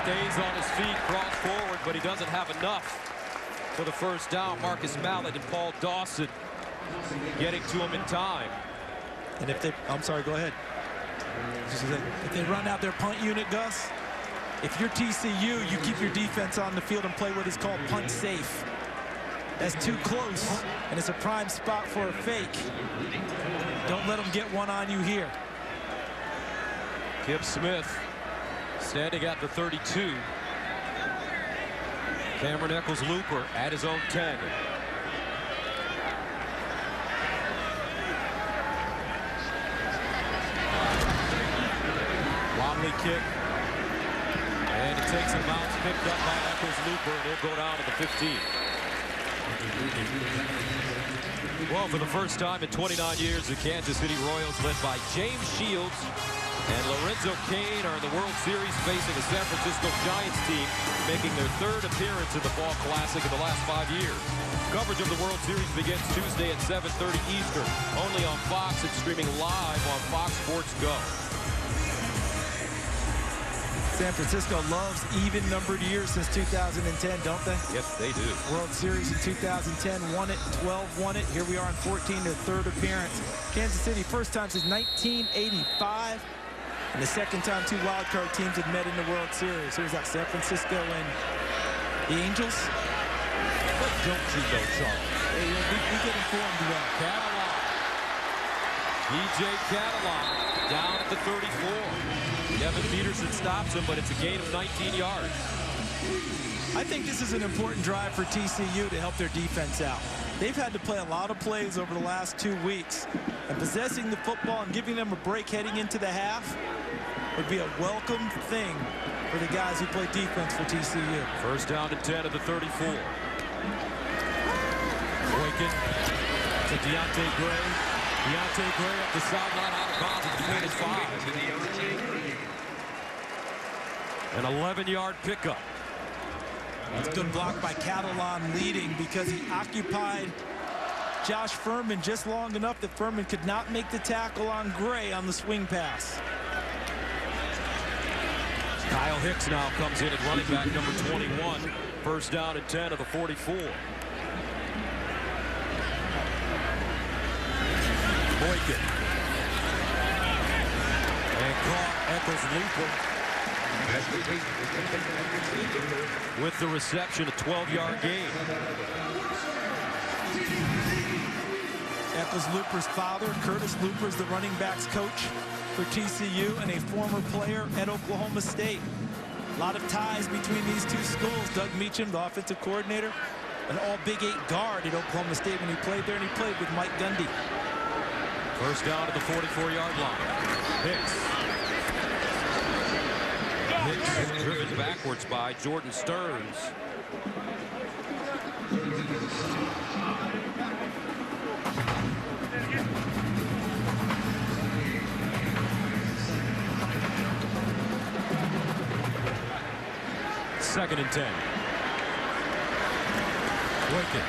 Stays on his feet, crawls forward, but he doesn't have enough for the first down. Marcus Mallett and Paul Dawson getting to him in time. And if they, I'm sorry, go ahead. If they run out their punt unit, Gus, if you're TCU, you keep your defense on the field and play what is called punt safe. That's too close, and it's a prime spot for a fake. Don't let them get one on you here. Kip Smith standing at the 32. Cameron Eccles-Looper at his own 10. Wobbly kick. And it takes a bounce picked up by Eccles-Looper, and he'll go down to the 15. Well, for the first time in 29 years, the Kansas City Royals, led by James Shields and Lorenzo Cain, are in the World Series facing a San Francisco Giants team making their 3rd appearance in the Fall Classic in the last 5 years. Coverage of the World Series begins Tuesday at 7:30 Eastern, only on Fox and streaming live on Fox Sports Go. San Francisco loves even-numbered years since 2010, don't they? Yes, they do. World Series in 2010, won it. 12 won it. Here we are in 14, their third appearance. Kansas City, first time since 1985. And the second time two wildcard teams had met in the World Series. Here's that San Francisco and the Angels. What don't you know, Charles? Hey, we get informed well. Catalan. DJ Catalan down at the 34. Devin Peterson stops him, but it's a gain of 19 yards. I think this is an important drive for TCU to help their defense out. They've had to play a lot of plays over the last 2 weeks, and possessing the football and giving them a break heading into the half would be a welcome thing for the guys who play defense for TCU. First down and 10 of the 34. Boykin to Deontay Gray. Deontay Gray up the sideline, out of bounds at the 45. An 11-yard pickup. That's a good block by Catalan leading because he occupied Josh Furman just long enough that Furman could not make the tackle on Gray on the swing pass. Kyle Hicks now comes in at running back number 21. First down and 10 of the 44. Boykin. And caught Eccles Looper. With the reception, a 12-yard gain. Eccles Looper's father, Curtis Looper, is the running backs coach for TCU and a former player at Oklahoma State. A lot of ties between these two schools. Doug Meacham, the offensive coordinator, an all Big 8 guard at Oklahoma State when he played there, and he played with Mike Gundy. First down to the 44-yard line. Hicks driven backwards by Jordan Stearns. Second and 10. Boykin.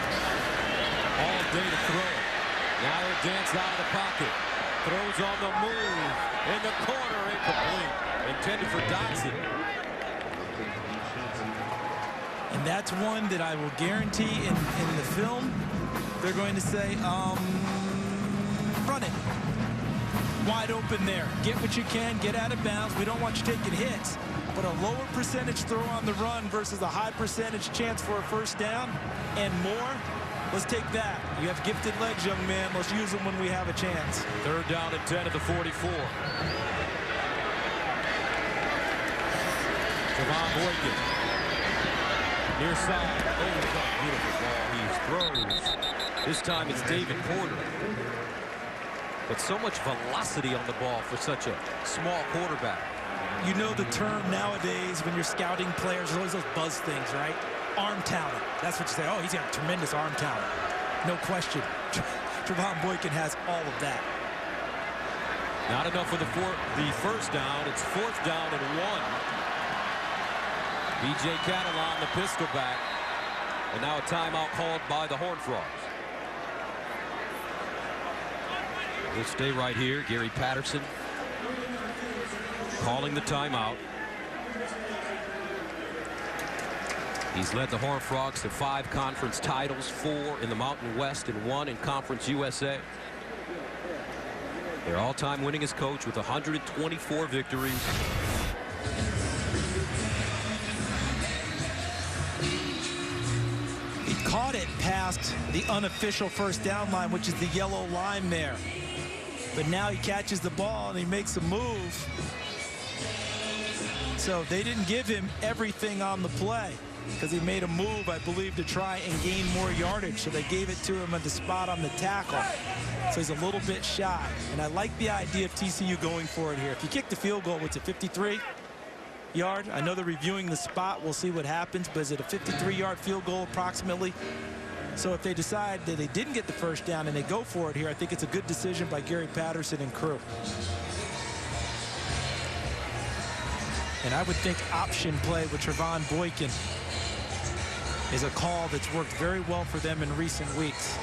All day to throw. Now he'll dance out of the pocket. Throws on the move. In the corner, incomplete. Intended for Dotson. And that's one that I will guarantee in the film, they're going to say, run it. Wide open there. Get what you can, get out of bounds. We don't want you taking hits. But a lower percentage throw on the run versus a high percentage chance for a first down and more. Let's take that. You have gifted legs, young man. Let's use them when we have a chance. Third down and 10 at the 44. Javon Boykin. Near side. Oh, what a beautiful ball. He throws. This time it's David Porter. But so much velocity on the ball for such a small quarterback. You know the term nowadays when you're scouting players, there's always those buzz things, right? Arm talent. That's what you say. Oh, he's got tremendous arm talent. No question. Javon Boykin has all of that. Not enough for the first down. It's fourth down and 1. B.J. Catalan, the pistol back. And now a timeout called by the Horned Frogs. We'll stay right here. Gary Patterson calling the timeout. He's led the Horned Frogs to 5 conference titles, 4 in the Mountain West and 1 in Conference USA. Their all-time winningest coach with 124 victories. He caught it past the unofficial first down line, which is the yellow line there. But now he catches the ball and he makes a move. So they didn't give him everything on the play because he made a move, I believe, to try and gain more yardage. So they gave it to him at the spot on the tackle. So he's a little bit shy. And I like the idea of TCU going for it here. If you kick the field goal, what's it, 53-yard? I know they're reviewing the spot. We'll see what happens. But is it a 53-yard field goal approximately? So if they decide that they didn't get the first down and they go for it here, I think it's a good decision by Gary Patterson and crew. And I would think option play with Javon Boykin is a call that's worked very well for them in recent weeks.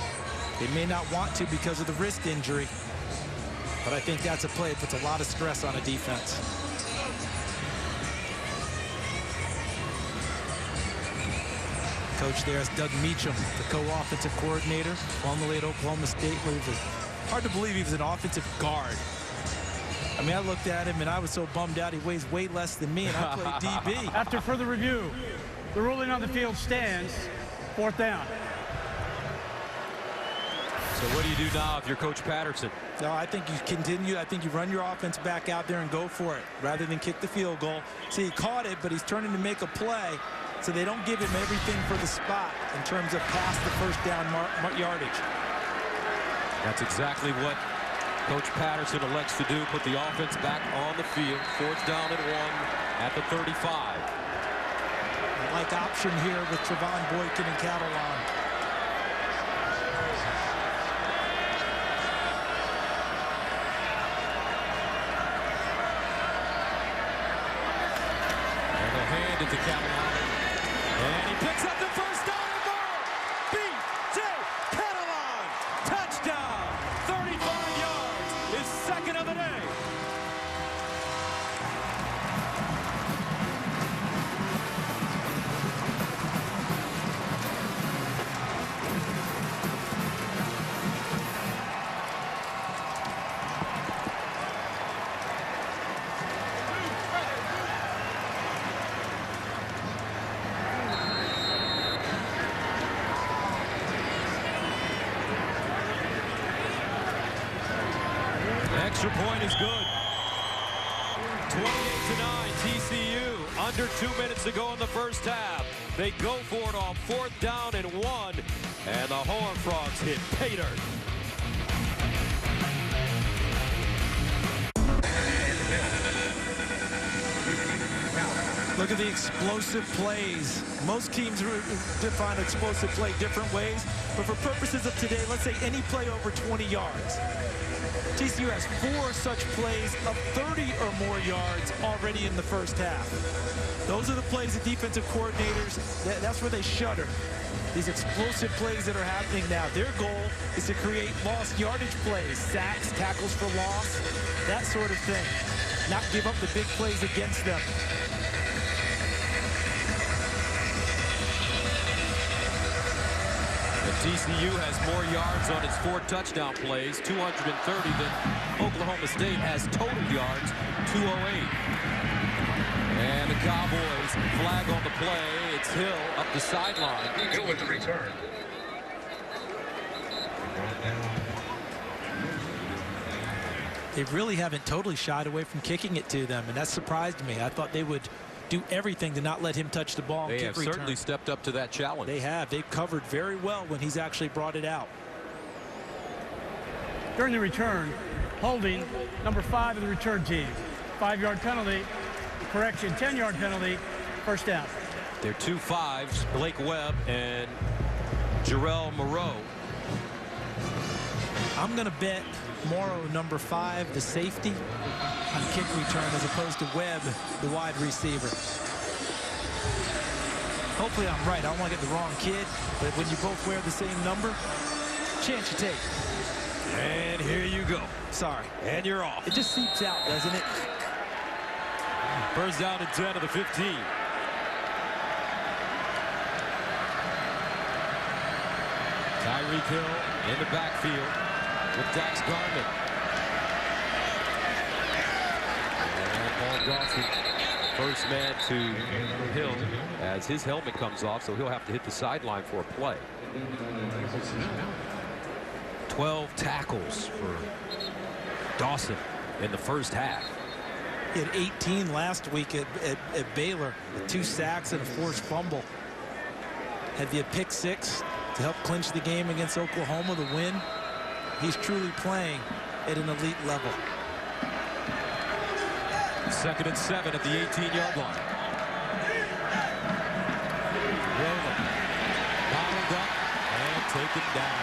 They may not want to because of the wrist injury, but I think that's a play that puts a lot of stress on a defense. coach there is Doug Meacham, the co-offensive coordinator, formerly at Oklahoma State, where he was hard to believe he was an offensive guard. I mean, I looked at him and I was so bummed out. He weighs way less than me, and I played DB. After further review, the ruling on the field stands. 4th down. So what do you do now if you're Coach Patterson? No, I think you continue. I think you run your offense back out there and go for it rather than kick the field goal. See, he caught it, but he's turning to make a play, so they don't give him everything for the spot in terms of past the first down yardage. That's exactly what Coach Patterson elects to do, put the offense back on the field. 4th down and 1 at the 35. I like option here with Trevon Boykin and Catalan. And they'll hand it to Catalan. And he picks up the first down and more. B.J. Catalan. Touchdown. 35 yards. His second of the day. Extra point is good. 28-9 TCU. Under 2 minutes to go in the first half. They go for it on 4th down and 1. And the Horned Frogs hit pay dirt. Look at the explosive plays. Most teams define explosive play different ways, but for purposes of today, let's say any play over 20 yards. TCU has 4 such plays of 30 or more yards already in the first half. Those are the plays the defensive coordinators, that's where they shudder. These explosive plays that are happening now, their goal is to create lost yardage plays, sacks, tackles for loss, that sort of thing. Not give up the big plays against them. TCU has more yards on its 4 touchdown plays, 230, than Oklahoma State has total yards, 208. And the Cowboys flag on the play. It's Hill up the sideline. Hill with the return. They really haven't totally shied away from kicking it to them, and that surprised me. I thought they would do everything to not let him touch the ball. They have certainly stepped up to that challenge. They have. They've covered very well when he's actually brought it out. During the return, holding number 5 of the return team. 5-yard penalty. Correction, 10-yard penalty. First down. They're 2 5s, Blake Webb and Jarrell Moreau. I'm going to bet Morrow, number 5, the safety, on kick return as opposed to Webb, the wide receiver. Hopefully I'm right. I don't want to get the wrong kid, but when you both wear the same number, chance you take. And here you go. Sorry. And you're off. It just seeps out, doesn't it? First down and 10 of the 15. Tyreek Hill in the backfield with Dax Garment. And Paul Dawson, first man to Hill as his helmet comes off, so he'll have to hit the sideline for a play. 12 tackles for Dawson in the first half. He had 18 last week at Baylor, with 2 sacks and a forced fumble. Had the pick 6 to help clinch the game against Oklahoma, the win. He's truly playing at an elite level. 2nd and 7 at the 18-yard line. Rolling. Bottled up and taken down.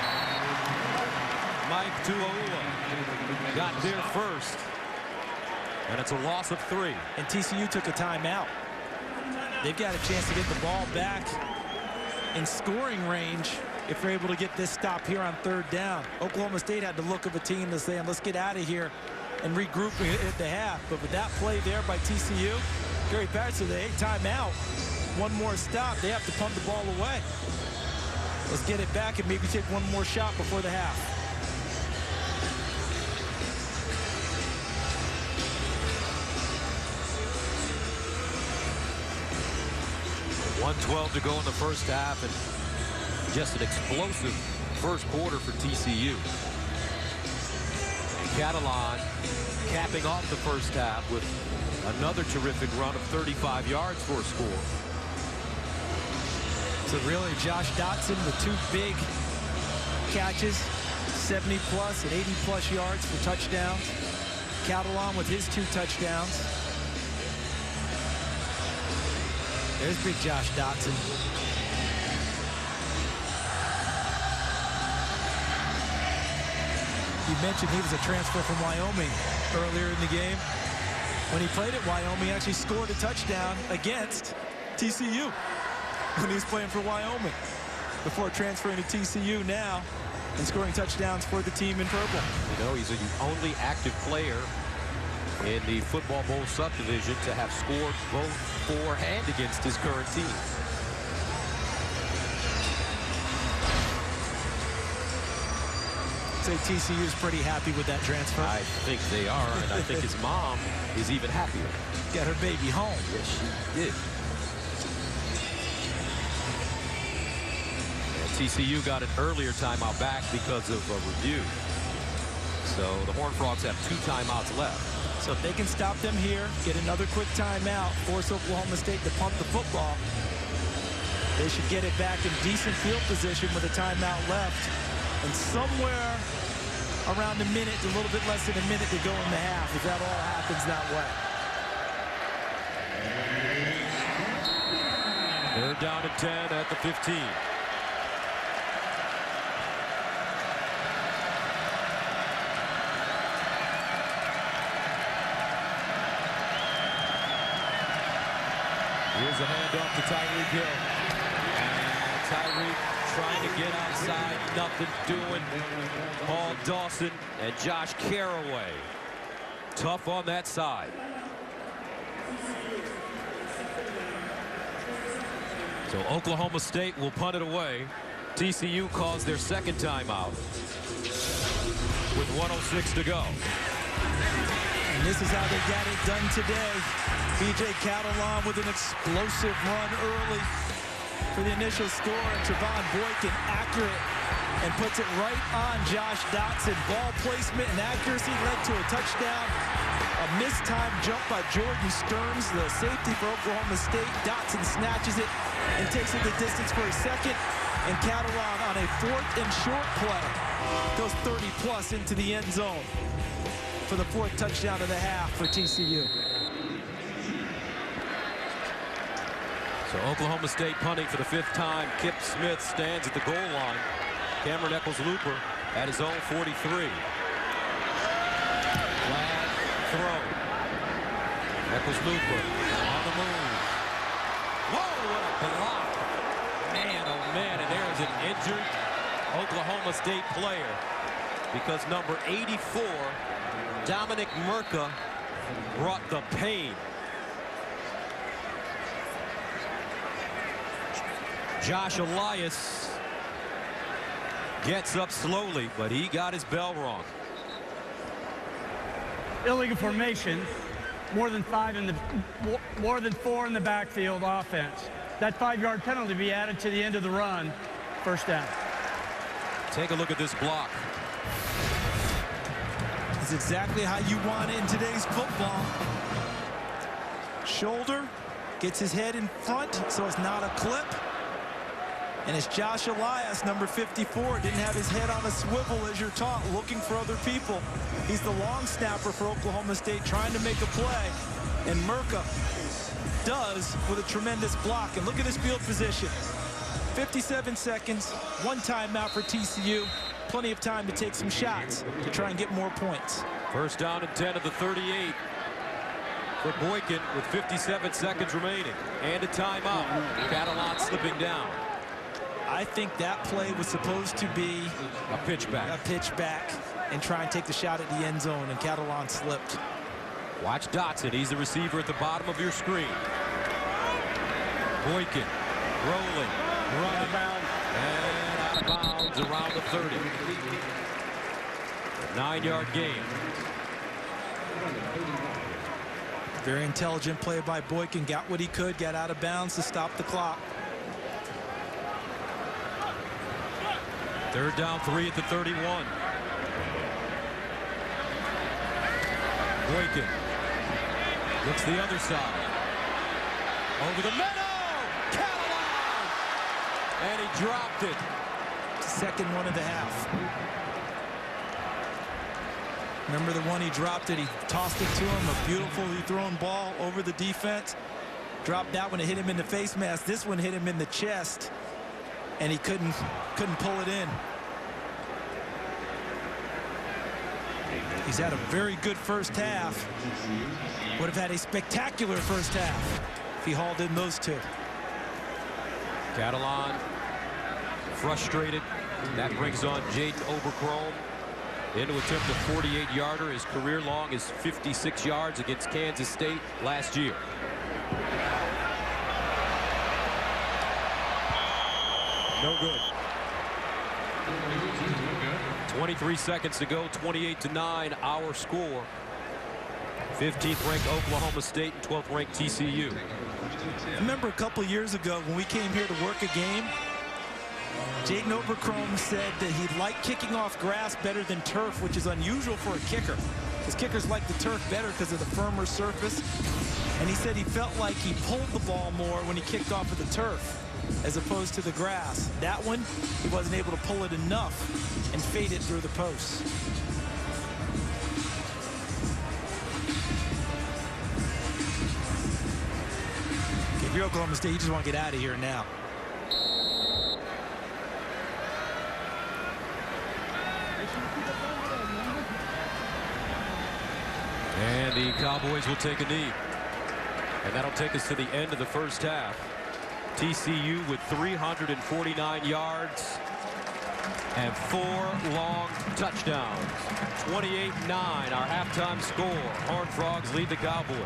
Mike Tuaua got there first. And it's a loss of 3. And TCU took a timeout. They've got a chance to get the ball back in scoring range if they're able to get this stop here on 3rd down. Oklahoma State had the look of a team that's saying, let's get out of here and regroup at the half. But with that play there by TCU, Gary Patterson said, hey, timeout. one more stop, they have to punt the ball away. Let's get it back and maybe take one more shot before the half. .112 to go in the first half, and just an explosive first quarter for TCU. And Catalan capping off the first half with another terrific run of 35 yards for a score. So really, Josh Dotson with 2 big catches, 70+ and 80+ yards for touchdowns. Catalan with his 2 touchdowns. There's big Josh Dotson. You mentioned he was a transfer from Wyoming earlier in the game. When he played at Wyoming, he actually scored a touchdown against TCU when he was playing for Wyoming before transferring to TCU now and scoring touchdowns for the team in purple. You know, he's the only active player in the Football Bowl subdivision to have scored both for and against his current team. I'd say TCU is pretty happy with that transfer. I think they are, and I think his mom is even happier. Got her baby home. Yes, she did. And TCU got an earlier timeout back because of a review. So the Horned Frogs have 2 timeouts left. So if they can stop them here, get another quick timeout, force Oklahoma State to punt the football, they should get it back in decent field position with a timeout left. And somewhere around a minute, a little bit less than a minute to go in the half, if that all happens that way. They're down to 10 at the 15. Here's a handoff to Tyreek Hill. And Tyreek trying to get outside, nothing doing. Paul Dawson and Josh Caraway. Tough on that side. So Oklahoma State will punt it away. TCU calls their second timeout with 1:06 to go. And this is how they got it done today. B.J. Catalan with an explosive run early for the initial score. And Trevon Boykin accurate and puts it right on Josh Dotson. Ball placement and accuracy led to a touchdown. A mistimed jump by Jordan Stearns, the safety for Oklahoma State. Dotson snatches it and takes it the distance for a second. And Catalan on a 4th and short play goes 30+ into the end zone for the 4th touchdown of the half for TCU. So Oklahoma State punting for the 5th time. Kip Smith stands at the goal line. Cameron Eccles-Looper at his own 43. Flag throw. Eccles-Looper on the move. Whoa, what a block. Man, oh man, and there's an injured Oklahoma State player because number 84, Dominic Merca, brought the pain. Josh Elias gets up slowly, but he got his bell rung. Illegal formation, more than 4 in the backfield offense. That 5-yard penalty be added to the end of the run. First down. Take a look at this block. It's exactly how you want it in today's football. Shoulder gets his head in front, so it's not a clip. And it's Josh Elias, number 54, didn't have his head on a swivel as you're taught, looking for other people. He's the long snapper for Oklahoma State, trying to make a play. And Merca does with a tremendous block. And look at his field position. 57 seconds, 1 timeout for TCU. Plenty of time to take some shots to try and get more points. First down and 10 of the 38 for Boykin with 57 seconds remaining. And a timeout. Catalan slipping down. I think that play was supposed to be a pitch back. A pitch back and try and take the shot at the end zone, and Catalan slipped. Watch Dotson. He's the receiver at the bottom of your screen. Boykin rolling, running, and out of bounds around the 30. A 9-yard gain. Very intelligent play by Boykin. Got what he could, got out of bounds to stop the clock. 3rd down, 3 at the 31. Boykin looks the other side. Over the middle! Catalan! And he dropped it. Second one of the half. Remember the one he dropped it? He tossed it to him. A beautifully thrown ball over the defense. Dropped that one. It hit him in the face mask. This one hit him in the chest. And he couldn't pull it in. He's had a very good first half. Would have had a spectacular first half if he hauled in those two. Catalan frustrated. That brings on Jaden Oberchrome into attempt a 48-yarder. His career long is 56 yards against Kansas State last year. No good. 23 seconds to go, 28-9, our score. 15th ranked Oklahoma State and 12th ranked TCU. I remember a couple years ago when we came here to work a game, Jaden Oberchrome said that he liked kicking off grass better than turf, which is unusual for a kicker. Because kickers like the turf better because of the firmer surface. And he said he felt like he pulled the ball more when he kicked off of the turf as opposed to the grass. That one, he wasn't able to pull it enough and fade it through the posts. Okay, if you're Oklahoma State, you just want to get out of here now. And the Cowboys will take a knee. And that'll take us to the end of the first half. TCU with 349 yards and 4 long touchdowns. 28-9, our halftime score. Horned Frogs lead the Cowboys.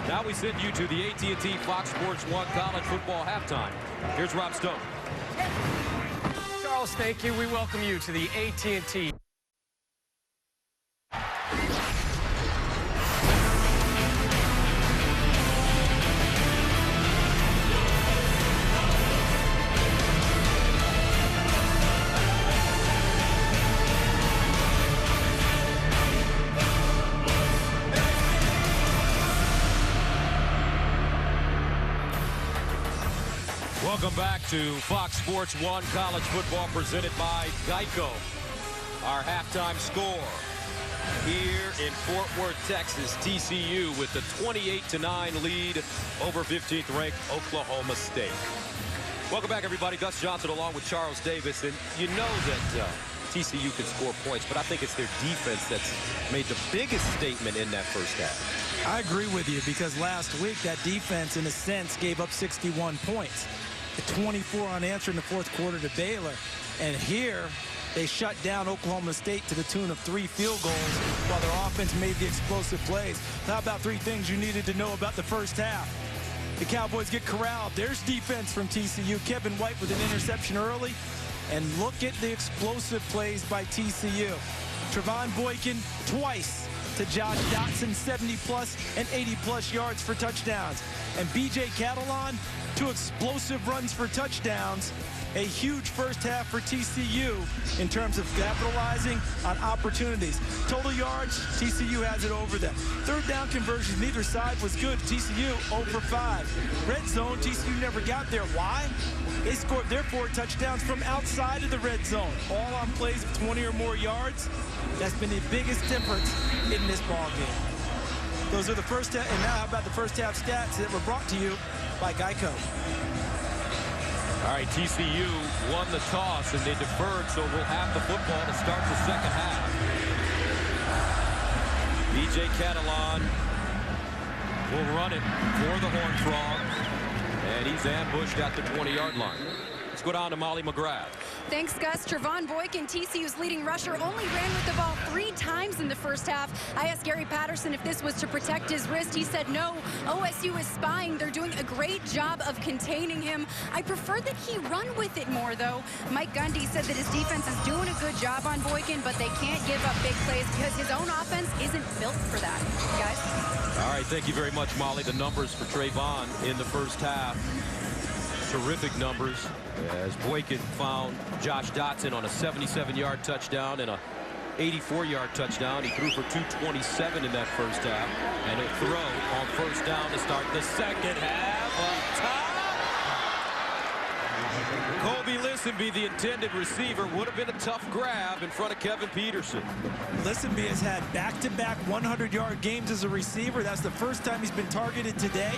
Now we send you to the AT&T Fox Sports 1 college football halftime. Here's Rob Stone. Charles, thank you. We welcome you to the AT&T. Welcome back to Fox Sports 1 college football presented by Geico. Our halftime score here in Fort Worth, Texas. TCU with the 28-9 lead over 15th ranked Oklahoma State. Welcome back, everybody. Gus Johnson along with Charles Davis. And you know that TCU can score points, but I think it's their defense that's made the biggest statement in that first half. I agree with you because last week that defense, in a sense, gave up 61 points. 24 unanswered in the fourth quarter to Baylor. And here they shut down Oklahoma State to the tune of 3 field goals while their offense made the explosive plays. How about 3 things you needed to know about the first half? The Cowboys get corralled. There's defense from TCU. Kevin White with an interception early. And look at the explosive plays by TCU. Trevon Boykin twice to Josh Dotson, 70-plus and 80-plus yards for touchdowns. And B.J. Catalan, 2 explosive runs for touchdowns. A huge first half for TCU in terms of capitalizing on opportunities. Total yards, TCU has it over them. Third down conversions, neither side was good. TCU 0 for 5. Red zone, TCU never got there. Why? They scored their 4 touchdowns from outside of the red zone, all on plays of 20 or more yards. That's been the biggest difference in this ball game. Those are the first half, and now how about the first half stats that were brought to you by Geico. All right, TCU won the toss and they deferred, so we'll have the football to start the second half. B.J. Catalan will run it for the Horned Frogs, and he's ambushed at the 20-yard line. Let's go down to Molly McGrath. Thanks, Gus. Trevon Boykin, TCU's leading rusher, only ran with the ball 3 times in the first half. I asked Gary Patterson if this was to protect his wrist. He said no. OSU is spying. They're doing a great job of containing him. I prefer that he run with it more, though. Mike Gundy said that his defense is doing a good job on Boykin, but they can't give up big plays because his own offense isn't built for that. Guys? All right, thank you very much, Molly. The numbers for Trevon in the first half. Terrific numbers as Boykin found Josh Dotson on a 77-yard touchdown and a 84-yard touchdown. He threw for 227 in that first half, and a throw on first down to start the second half. Up top, Kobe Listenby, the intended receiver, would have been a tough grab in front of Kevin Peterson. Listenby has had back-to-back 100-yard games as a receiver. That's the first time he's been targeted today,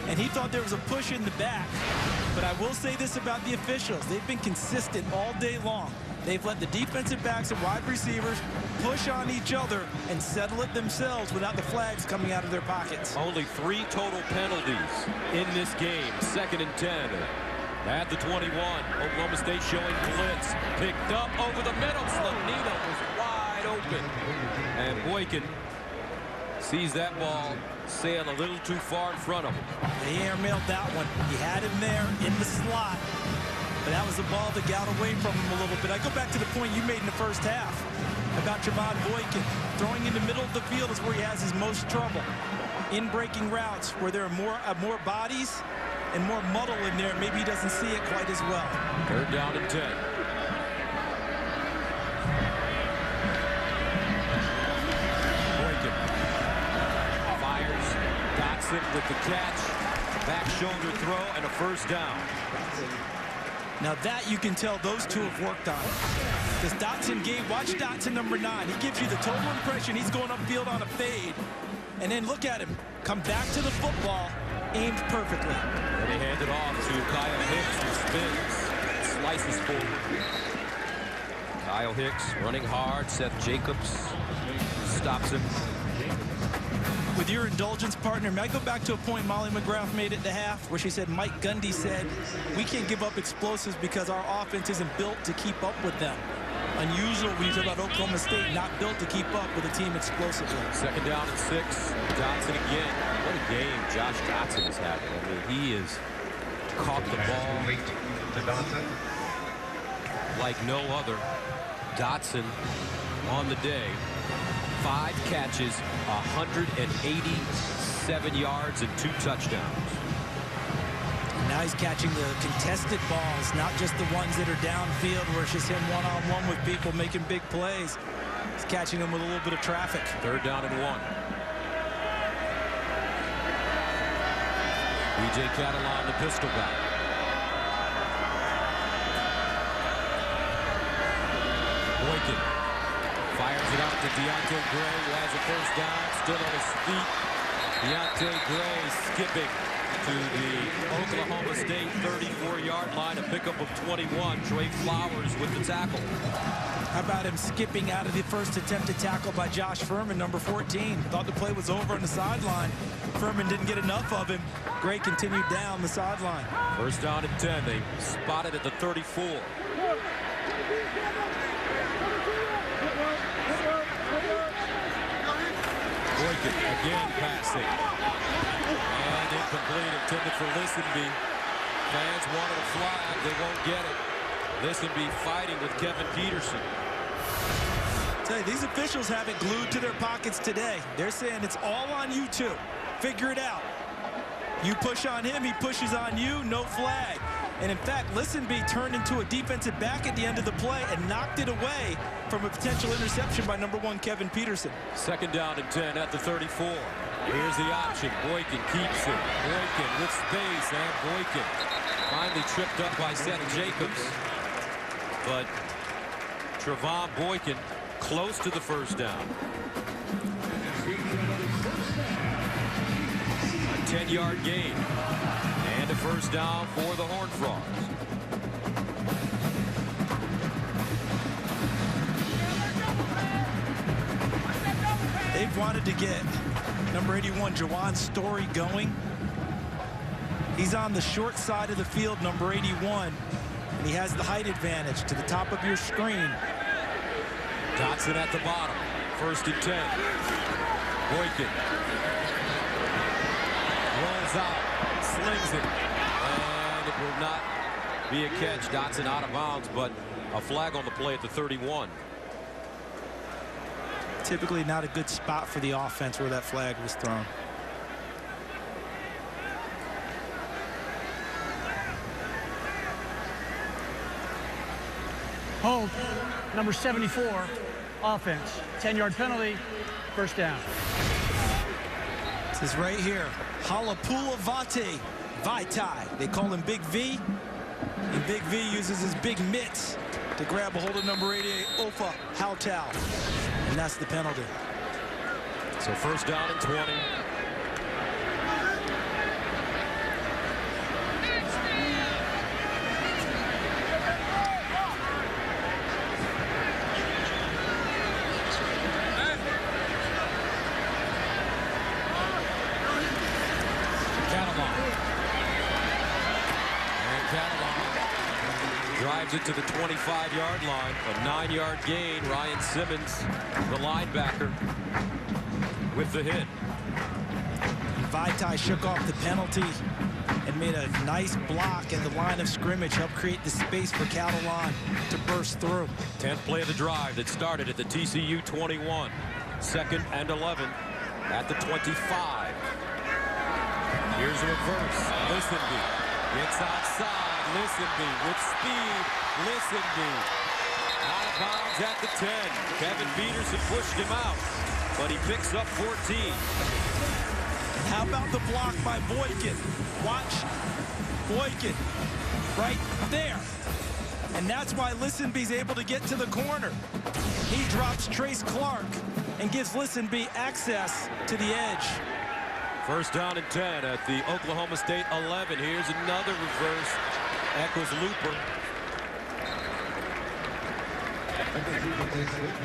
and he thought there was a push in the back. But I will say this about the officials. They've been consistent all day long. They've let the defensive backs and wide receivers push on each other and settle it themselves without the flags coming out of their pockets. Only 3 total penalties in this game. 2nd and 10. At the 21, Oklahoma State showing blitz. Picked up over the middle. Slanina was wide open. And Boykin sees that ball sail a little too far in front of him. They airmailed that one. He had him there in the slot. But that was the ball that got away from him a little bit. I go back to the point you made in the first half about Trevon Boykin. Throwing in the middle of the field is where he has his most trouble. In breaking routes where there are more bodies and more muddle in there, maybe he doesn't see it quite as well. 3rd down and 10. Boykin fires. Dotson with the catch. Back shoulder throw and a first down. Now that you can tell those two have worked on it. Because Dotson watch Dotson number 9. He gives you the total impression he's going upfield on a fade. And then look at him. Come back to the football. Aimed perfectly. And they hand it off to Kyle Hicks, who spins, slices forward. Kyle Hicks running hard. Seth Jacobs stops him. With your indulgence, partner, may I go back to a point Molly McGrath made at the half where she said Mike Gundy said we can't give up explosives because our offense isn't built to keep up with them. Unusual when you talk about Oklahoma State not built to keep up with a team explosively. 2nd down and 6. Dotson again. What a game Josh Dotson is having. I mean, he has caught the ball like no other. Dotson on the day. 5 catches, 187 yards, and 2 touchdowns. Now he's catching the contested balls, not just the ones that are downfield where it's just him one-on-one with people making big plays. He's catching them with a little bit of traffic. 3rd down and 1. B.J. Catalon, the pistol back. Boykin fires it out to Deontay Gray, who has a first down, still on his feet. Deontay Gray skipping to the Oklahoma State 34-yard line, a pickup of 21. Trey Flowers with the tackle. How about him skipping out of the first attempted tackle by Josh Furman, number 14. Thought the play was over on the sideline. Furman didn't get enough of him. Gray continued down the sideline. 1st down and 10. They spotted at the 34. Boykin again passing. And incomplete, intended for Listenby. Fans wanted a flag. They won't get it. Listenby fighting with Kevin Peterson. Tell you, these officials have it glued to their pockets today. They're saying it's all on you two. Figure it out. You push on him, he pushes on you, no flag. And in fact, Listenby turned into a defensive back at the end of the play and knocked it away from a potential interception by number 1 Kevin Peterson. 2nd down and 10 at the 34. Here's the option. Boykin keeps it. Boykin with space, and Boykin finally tripped up by Seth Jacobs. But Trevon Boykin close to the first down. A 10-yard gain. And a first down for the Horned Frogs. They've wanted to get number 81, Jawan Story, going. He's on the short side of the field, number 81. And he has the height advantage to the top of your screen. Dotson at the bottom. 1st and 10. Boykin rolls out, slings it, and it will not be a catch. Dotson out of bounds, but a flag on the play at the 31. Typically not a good spot for the offense where that flag was thrown. Hold, number 74, offense. 10-yard penalty, 1st down. This is right here. Halapula Vaitai. They call him Big V. And Big V uses his big mitts to grab a hold of number 88, Ofa Hautau. And that's the penalty. So 1st down and 20. Drives it to the 25-yard line. A 9-yard gain. Ryan Simmons, the linebacker, with the hit. Vaitai shook off the penalty and made a nice block at the line of scrimmage, helped create the space for Catalan to burst through. 10th play of the drive that started at the TCU 21. 2nd and 11 at the 25. Here's a reverse. Listenby gets outside. Listenby with speed. Listenby out of bounds at the 10. Kevin Peterson pushed him out, but he picks up 14. How about the block by Boykin? Watch Boykin right there. And that's why Listenby's able to get to the corner. He drops Trace Clark and gives Listenby access to the edge. 1st down and 10 at the Oklahoma State 11. Here's another reverse. Eccles Looper.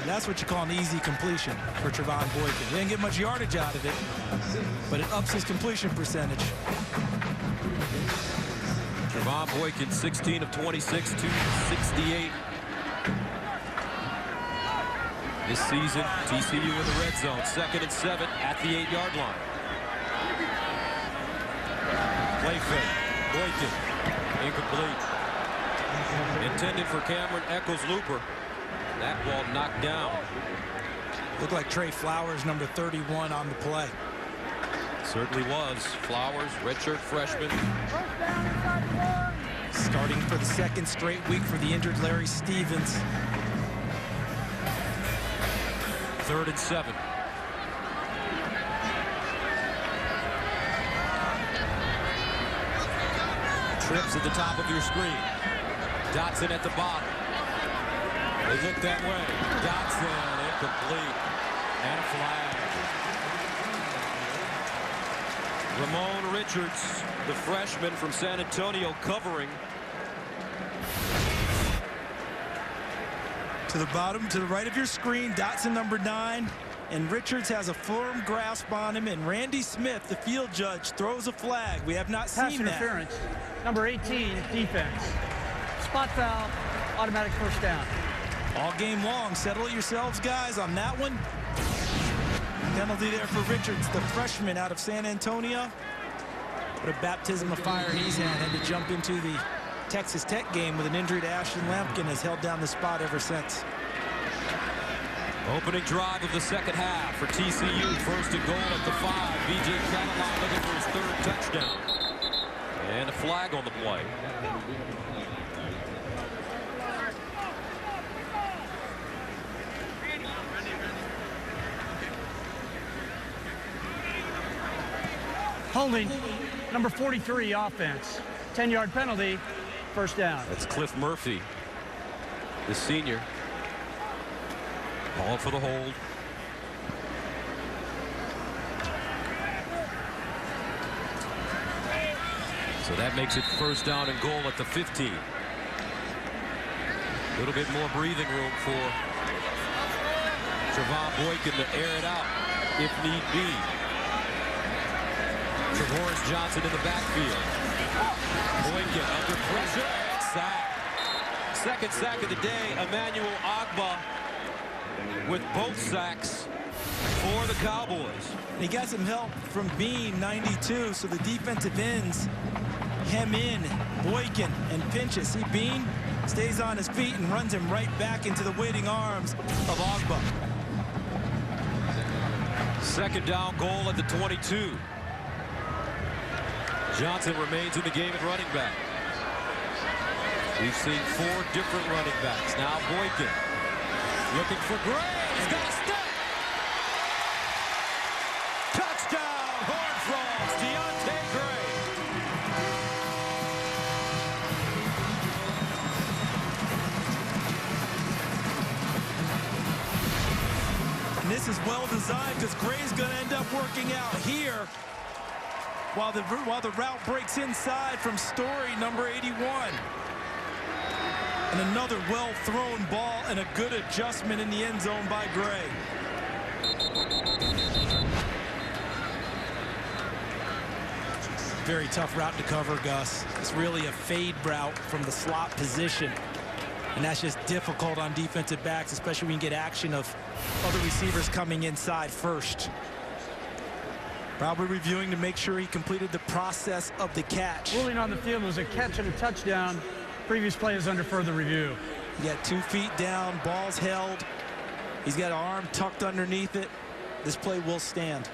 That's what you call an easy completion for Trevon Boykin. He didn't get much yardage out of it, but it ups his completion percentage. Trevon Boykin, 16 of 26, 268. This season, TCU in the red zone. 2nd and 7 at the 8-yard line. Play fake. Boykin. Incomplete. Intended for Cameron Eccles Looper. That ball knocked down. Looked like Trey Flowers, number 31, on the play. Certainly was. Flowers, redshirt freshman. Starting for the 2nd straight week for the injured Larry Stevens. 3rd and 7. Trips at the top of your screen. Dotson at the bottom. They look that way. Dotson incomplete. And a flag. Ramon Richards, the freshman from San Antonio, covering. To the bottom, to the right of your screen, Dotson, number 9. And Richards has a firm grasp on him, and Randy Smith, the field judge, throws a flag. We have not Pass seen that. interference. Number 18, defense. Spot foul, automatic 1st down. All game long. Settle it yourselves, guys, on that one. Penalty there for Richards, the freshman out of San Antonio. What a baptism of fire he's had to jump into the Texas Tech game with an injury to Ashton Lampkin, has held down the spot ever since. Opening drive of the 2nd half for TCU. 1st and goal at the 5. B.J. Catalan looking for his 3rd touchdown. And a flag on the play. Holding, number 43, offense. 10-yard penalty, 1st down. That's Cliff Murphy, the senior. Ball for the hold. So that makes it 1st down and goal at the 15. A little bit more breathing room for Trevon Boykin to air it out if need be. Trevorris Johnson in the backfield. Boykin under pressure and sack. second sack of the day. Emmanuel Ogbah with both sacks for the Cowboys. He got some help from Bean, 92, so the defensive ends hem in Boykin and pinches. See, Bean stays on his feet and runs him right back into the waiting arms of Ogbah. Second down goal at the 22. Johnson remains in the game at running back. We've seen 4 different running backs. Now Boykin looking for Gray. He's got a step. Touchdown, Horned Frogs, Deontay Gray. And this is well designed because Gray's going to end up working out here while the route breaks inside from Story, number 81. And another well-thrown ball and a good adjustment in the end zone by Gray. Very tough route to cover, Gus. It's really a fade route from the slot position. And that's just difficult on defensive backs, especially when you get action of other receivers coming inside first. Probably reviewing to make sure he completed the process of the catch. Ruling on the field was a catch and a touchdown. Previous play is under further review. He got 2 feet down, ball's held. He's got an arm tucked underneath it. This play will stand.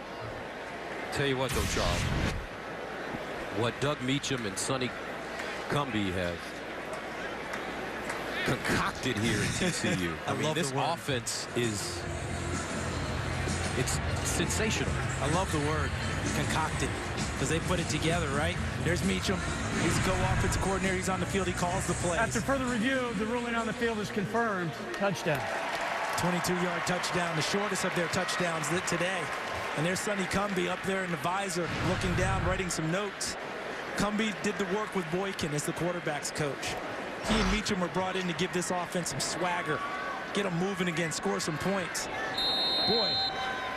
Tell you what, though, Charles. What Doug Meacham and Sonny Cumbie have concocted here in TCU. I mean, this offense is, it's sensational. I love the word concocted because they put it together, right? There's Meacham. He's the co-offensive coordinator. He's on the field. He calls the plays. After further review, the ruling on the field is confirmed. Touchdown. 22-yard touchdown, the shortest of their touchdowns today. And there's Sonny Cumbie up there in the visor, looking down, writing some notes. Cumbie did the work with Boykin as the quarterback's coach. He and Meacham were brought in to give this offense some swagger, get them moving again, score some points. Boy,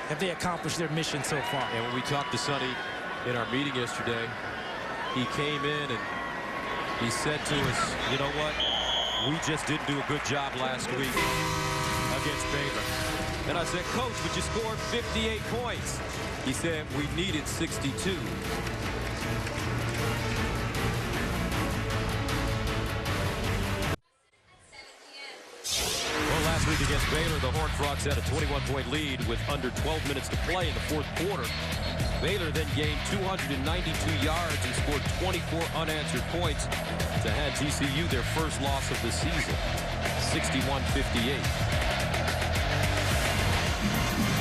have they accomplished their mission so far. And when we talked to Sonny in our meeting yesterday, he came in and he said to us, you know what? We just didn't do a good job last week against Baylor. And I said, Coach, but you scored 58 points. He said, we needed 62. Last week against Baylor, the Horned Frogs had a 21-point lead with under 12 minutes to play in the 4th quarter. Baylor then gained 292 yards and scored 24 unanswered points to hand TCU their first loss of the season, 61-58.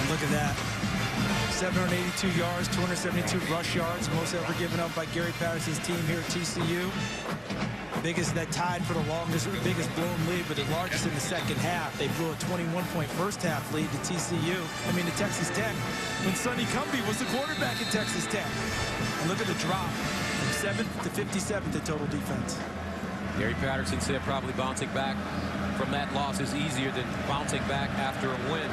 Look at that. 782 yards, 272 rush yards, most ever given up by Gary Patterson's team here at TCU. Biggest that tied for the longest, biggest blown lead, but the largest in the second half. They blew a 21-point first half lead to TCU. I mean, to Texas Tech, when Sonny Cumbie was the quarterback at Texas Tech. And look at the drop from 7th to 57th in total defense. Gary Patterson said probably bouncing back from that loss is easier than bouncing back after a win.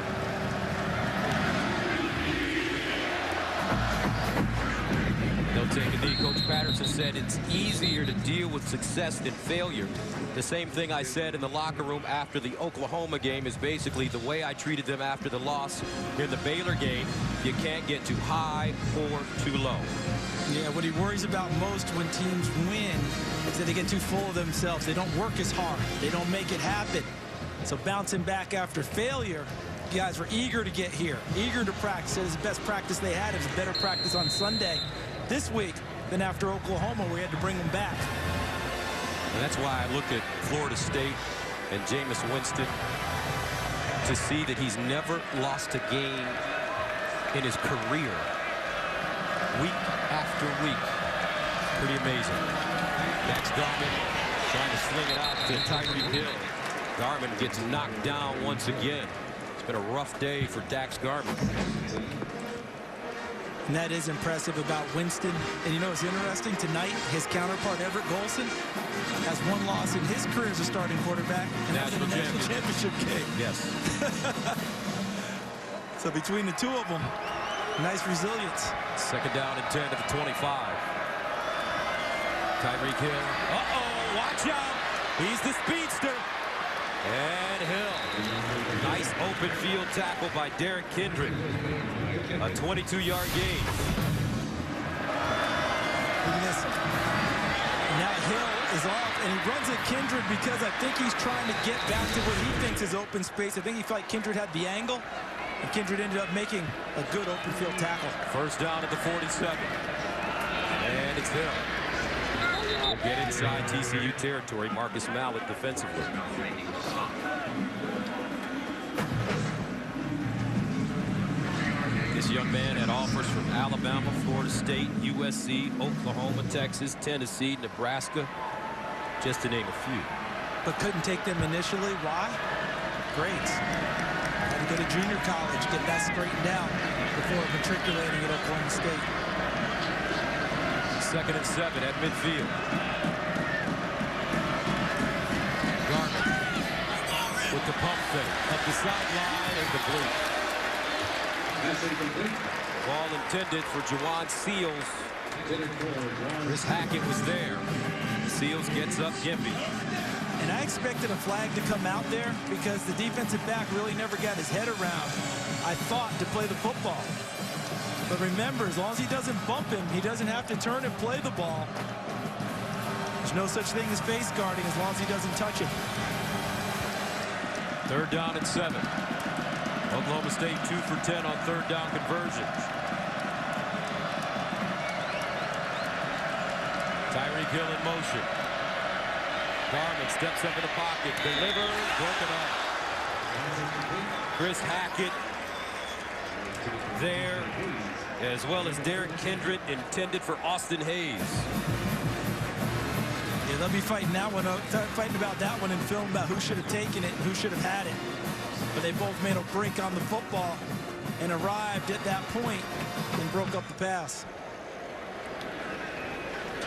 They'll take a knee. Coach Patterson said it's easier to deal with success than failure. The same thing I said in the locker room after the Oklahoma game is basically the way I treated them after the loss in the Baylor game. You can't get too high or too low. Yeah, what he worries about most when teams win is that they get too full of themselves. They don't work as hard. They don't make it happen. So bouncing back after failure, you guys were eager to get here, eager to practice. It was the best practice they had. It was a better practice on Sunday this week than after Oklahoma, where we had to bring them back. And that's why I look at Florida State and Jameis Winston to see that he's never lost a game in his career, week after week. Pretty amazing. Dax Garmin trying to sling it out to Tyreek Hill. Garmin gets knocked down once again. It's been a rough day for Dax Garmin. And that is impressive about Winston. And you know, it's interesting tonight, his counterpart, Everett Golson, has one loss in his career as a starting quarterback. And that's the national championship game. Yes. So between the two of them, nice resilience. Second down and 10 at the 25. Tyreek Hill. Uh-oh, watch out. He's the speedster. And Hill. Nice open field tackle by Derek Kindred. A 22-yard gain. Look at this. Now Hill is off, and he runs at Kindred because I think he's trying to get back to what he thinks is open space. I think he felt like Kindred had the angle, and Kindred ended up making a good open field tackle. First down at the 47. And it's Hill. We'll get inside TCU territory. Marcus Mallett defensively. This young man had offers from Alabama, Florida State, USC, Oklahoma, Texas, Tennessee, Nebraska, just to name a few. But couldn't take them initially. Why? Grades. Had to go to junior college, get that straightened out before matriculating at Oklahoma State. 2nd and 7 at midfield. Garment with the pump fake up the sideline and complete. Ball intended for Juwan Seals. Chris Hackett was there. Seals gets up Gimpy. And I expected a flag to come out there because the defensive back really never got his head around, I thought, to play the football. But remember, as long as he doesn't bump him, he doesn't have to turn and play the ball. There's no such thing as face guarding as long as he doesn't touch him. 3rd down and 7. Oklahoma State 2 for 10 on 3rd down conversions. Tyreek Hill in motion. Garment steps up in the pocket. Delivers. Broken up. Chris Hackett there, as well as Derek Kindred, intended for Austin Hayes. Yeah, they'll be fighting that one, fighting about that one in film about who should have taken it and who should have had it. But they both made a break on the football and arrived at that point and broke up the pass.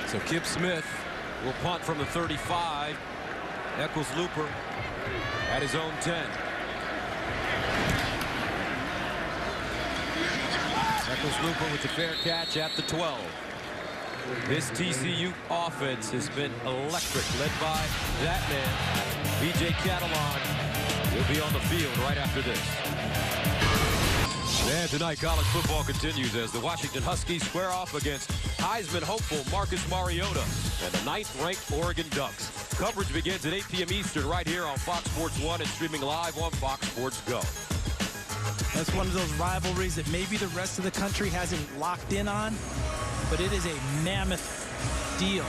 So Kip Smith will punt from the 35. Eccles Looper at his own 10. Eccles Looper with the fair catch at the 12. This TCU offense has been electric, led by that man, B.J. Catalon. Will be on the field right after this. And tonight, college football continues as the Washington Huskies square off against Heisman hopeful Marcus Mariota and the 9th-ranked Oregon Ducks. Coverage begins at 8 p.m. Eastern right here on Fox Sports 1 and streaming live on Fox Sports Go. That's one of those rivalries that maybe the rest of the country hasn't locked in on, but it is a mammoth deal.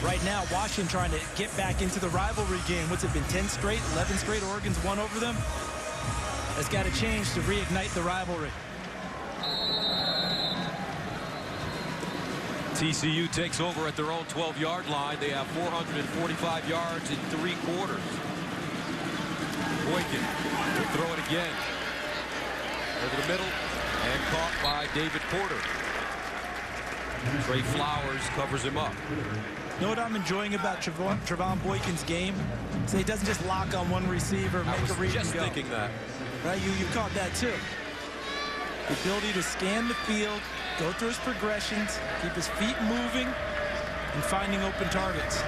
Right now, Washington trying to get back into the rivalry game. What's it been, 10 straight, 11 straight? Oregon's won over them. That's got to change to reignite the rivalry. TCU takes over at their own 12-yard line. They have 445 yards in 3 quarters. Boykin will throw it again. Over the middle and caught by David Porter. Trey Flowers covers him up. You know what I'm enjoying about Trevon Boykin's game? So he doesn't just lock on one receiver, make a read and go. Just thinking that. Right, you caught that too. The ability to scan the field, go through his progressions, keep his feet moving, and finding open targets.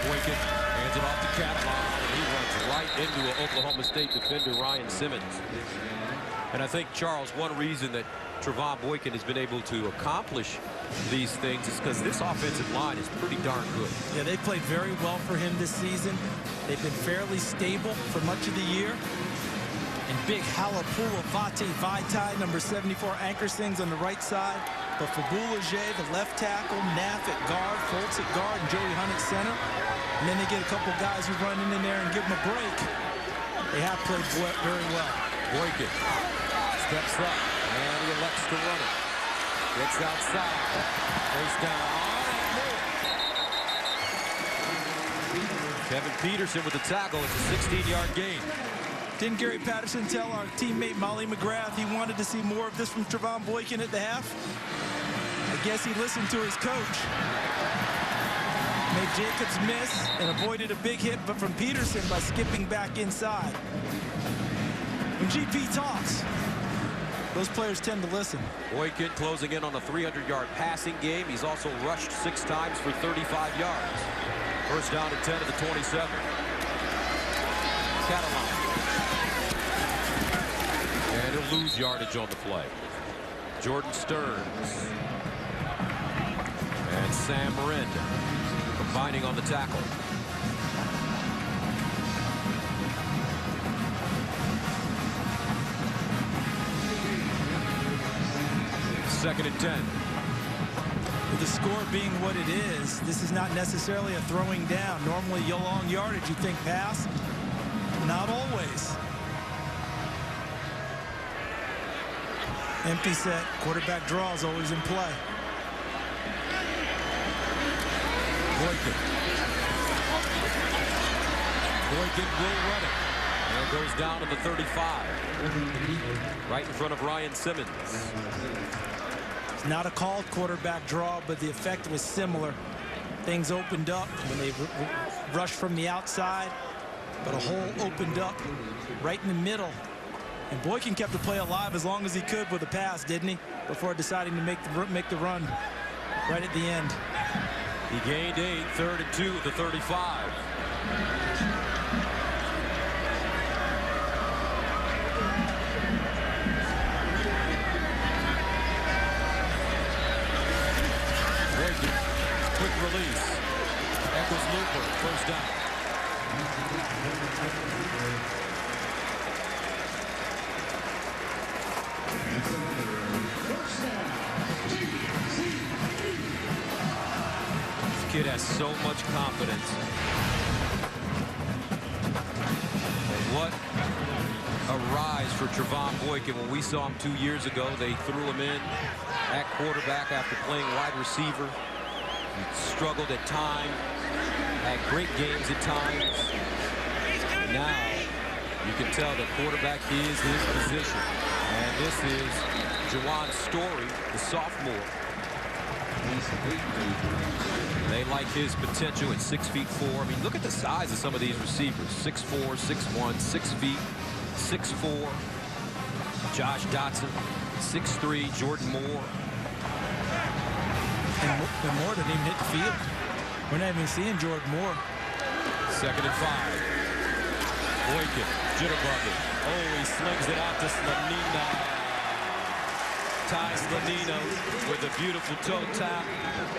Boykin hands it off to Catalon, and he runs right into an Oklahoma State defender, Ryan Simmons. And I think, Charles, one reason that Trevon Boykin has been able to accomplish these things is because this offensive line is pretty darn good. Yeah, they played very well for him this season. They've been fairly stable for much of the year. And big Halapula Vate Vaitai, number 74, anchor things on the right side. But for Boulanger, the left tackle, Naff at guard, Foltz at guard, and Joey Hunt at center. And then they get a couple guys who run in there and give them a break. They have played very well. Boykin steps up, and he elects to run it. Gets outside. First down. Kevin Peterson with the tackle. It's a 16-yard gain. Didn't Gary Patterson tell our teammate Molly McGrath he wanted to see more of this from Trevon Boykin at the half? I guess he listened to his coach. Made Jacobs miss and avoided a big hit, but from Peterson by skipping back inside. When GP talks, those players tend to listen. Boykin closing in on a 300-yard passing game. He's also rushed 6 times for 35 yards. First down and 10 at the 27. Catalan. And he'll lose yardage on the play. Jordan Stearns and Sam Marin combining on the tackle. Second and 10. With the score being what it is, this is not necessarily a throwing down. Normally, your long yardage, you think pass. Not always. Empty set. Quarterback draw is always in play. Boykin will run it. And it goes down to the 35. Right in front of Ryan Simmons. It's not a called quarterback draw, but the effect was similar. Things opened up when they rushed from the outside, but a hole opened up right in the middle. And Boykin kept the play alive as long as he could with the pass, didn't he? Before deciding to make the run right at the end. He gained 8, 3rd and 2 at the 35. Quick release. Echoes Looper. First down. This kid has so much confidence. And what a rise for Trevon Boykin. When we saw him 2 years ago, they threw him in at quarterback after playing wide receiver. He struggled at times, had great games at times. And now you can tell that quarterback is his position. And this is Juwan Story, the sophomore. They like his potential at 6'4". I mean, look at the size of some of these receivers. 6'4", 6'1", 6 feet, 6'4". Josh Dotson, 6'3", Jordan Moore. And Moore didn't even hit the field. We're not even seeing Jordan Moore. 2nd and 5. Boykin, jitterbugging. Oh, he slings it out to Slanina. Ty Slanina with a beautiful toe tap.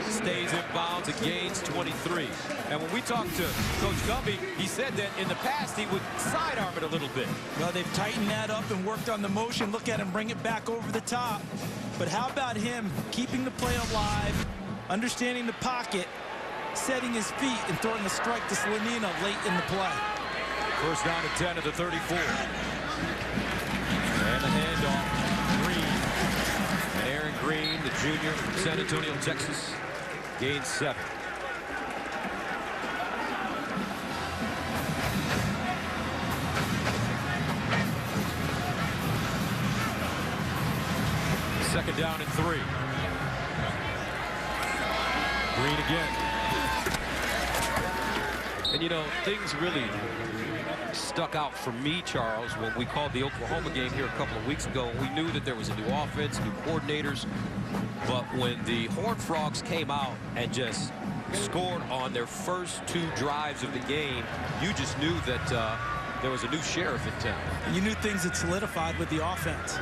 Stays in bounds and gains 23. And when we talked to Coach Gumby, he said that in the past he would sidearm it a little bit. Well, they've tightened that up and worked on the motion. Look at him bring it back over the top. But how about him keeping the play alive, understanding the pocket, setting his feet, and throwing a strike to Slanina late in the play. First down and 10 at the 34. And the handoff. Green. And Aaron Green, the junior from San Antonio, Texas, gains 7. Second down and 3. Green again. And you know, things really stuck out for me, Charles, when we called the Oklahoma game here a couple of weeks ago. We knew that there was a new offense, new coordinators. But when the Horned Frogs came out and just scored on their first 2 drives of the game, you just knew that there was a new sheriff in town. You knew things had solidified with the offense.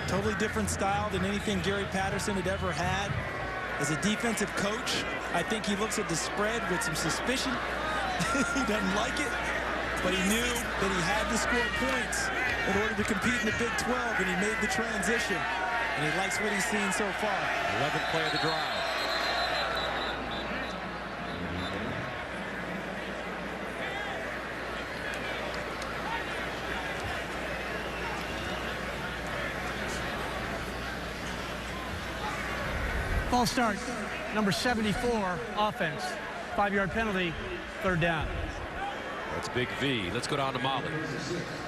Totally different style than anything Gary Patterson had ever had. As a defensive coach, I think he looks at the spread with some suspicion. He doesn't like it, but he knew that he had to score points in order to compete in the Big 12, and he made the transition. And he likes what he's seen so far. 11th play of the drive. False start, number 74, offense. 5-yard penalty, 3rd down. That's Big V. Let's go down to Molly.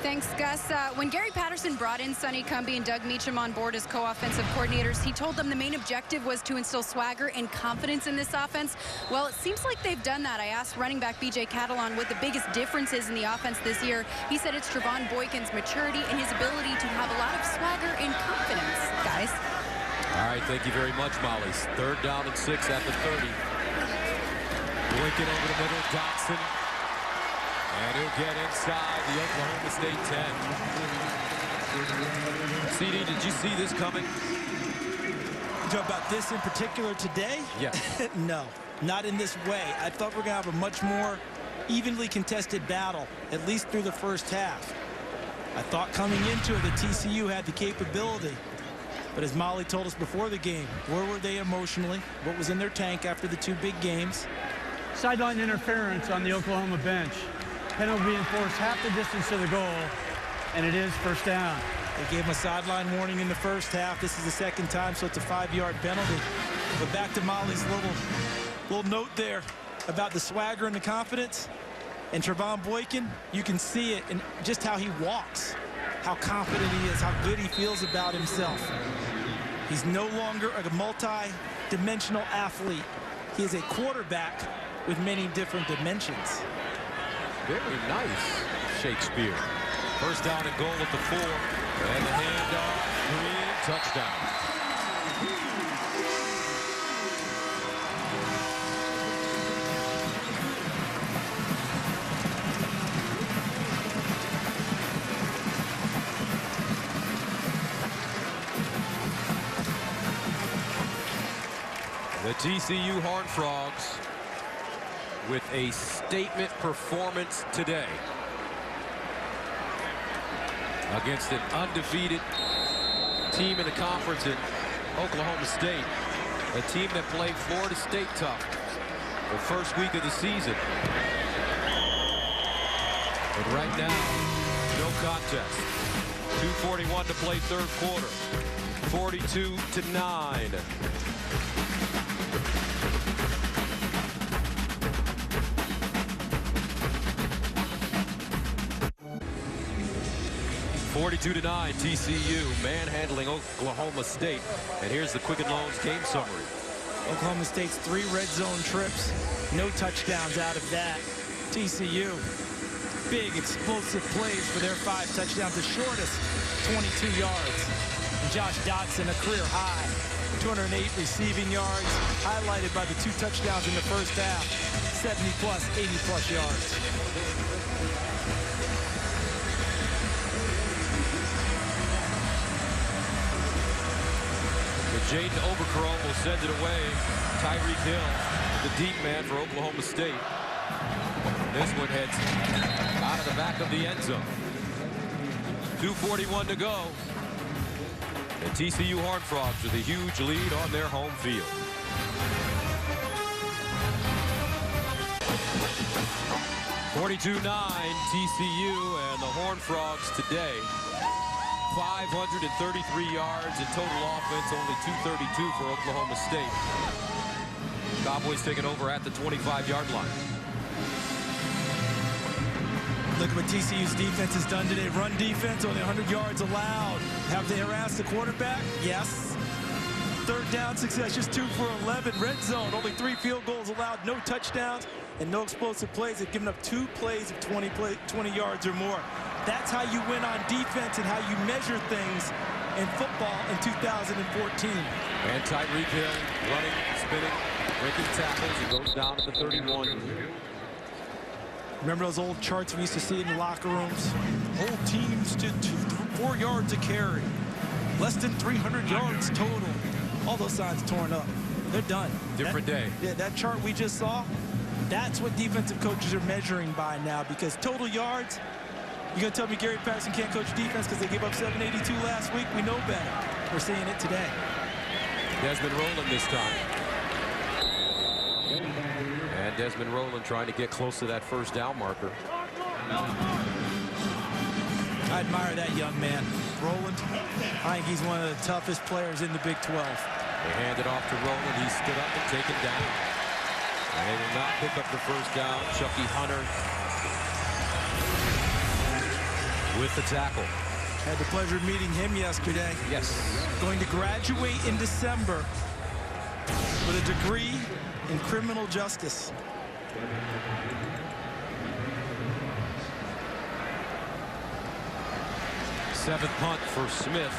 Thanks, Gus. When Gary Patterson brought in Sonny Cumbie and Doug Meacham on board as co-offensive coordinators, he told them the main objective was to instill swagger and confidence in this offense. Well, it seems like they've done that. I asked running back B.J. Catalan what the biggest difference is in the offense this year. He said it's Trevon Boykin's maturity and his ability to have a lot of swagger and confidence, guys. All right, thank you very much, Molly. 3rd down and 6 at the 30. Boykin over the middle, Dotson. And he'll get inside the Oklahoma State 10. CD, did you see this coming? You talk about this in particular today? Yes. No, not in this way. I thought we're going to have a much more evenly contested battle, at least through the first half. I thought coming into it that TCU had the capability. But as Molly told us before the game, where were they emotionally? What was in their tank after the 2 big games? Sideline interference on the Oklahoma bench. Penalty being forced half the distance to the goal, and it is first down. They gave him a sideline warning in the first half. This is the second time, so it's a 5-yard penalty. But back to Molly's little note there about the swagger and the confidence. And Trevon Boykin, you can see it in just how he walks, how confident he is, how good he feels about himself. He's no longer a multi-dimensional athlete. He is a quarterback with many different dimensions. Very nice, Shakespeare. First down and goal at the 4. And the handoff, Green, touchdown. The TCU Horned Frogs with a statement performance today against an undefeated team in the conference in Oklahoma State, a team that played Florida State tough the first week of the season. But right now, no contest. 2:41 to play third quarter. 42-9. TCU manhandling Oklahoma State. And here's the Quicken Loans game summary. Oklahoma State's 3 red zone trips. No touchdowns out of that. TCU, big explosive plays for their 5 touchdowns. The shortest, 22 yards. And Josh Dotson, a career high. 208 receiving yards, highlighted by the 2 touchdowns in the first half. 70-plus, 80-plus yards. Jaden Oberkrom will send it away. Tyreek Hill, the deep man for Oklahoma State. This one heads out of the back of the end zone. 2:41 to go. The TCU Horned Frogs with a huge lead on their home field. (42-9) TCU, and the Horned Frogs today 533 yards in total offense, only 232 for Oklahoma State. Cowboys taking over at the 25-yard line. Look at what TCU's defense has done today. Run defense, only 100 yards allowed. Have they harassed the quarterback? Yes. Third down success, just 2 for 11. Red zone, only 3 field goals allowed, no touchdowns, and no explosive plays. They've given up 2 plays of 20 yards or more. That's how you win on defense and how you measure things in football in 2014. And Tyreek Hill running, spinning, breaking tackles. He goes down at the 31. Remember those old charts we used to see in the locker rooms? Whole teams to 4 yards a carry. Less than 300 yards total. All those signs torn up. They're done. Different day. Yeah, that chart we just saw, that's what defensive coaches are measuring by now, because total yards, you're going to tell me Gary Patterson can't coach defense because they gave up 782 last week? We know better. We're seeing it today. Desmond Rowland this time. And Desmond Rowland trying to get close to that first down marker. I admire that young man. Rowland, I think he's one of the toughest players in the Big 12. They hand it off to Rowland. He stood up and taken down. And they will not pick up the first down. Chucky Hunter with the tackle. Had the pleasure of meeting him yesterday. Yes. Going to graduate in December with a degree in criminal justice. Seventh punt for Smith.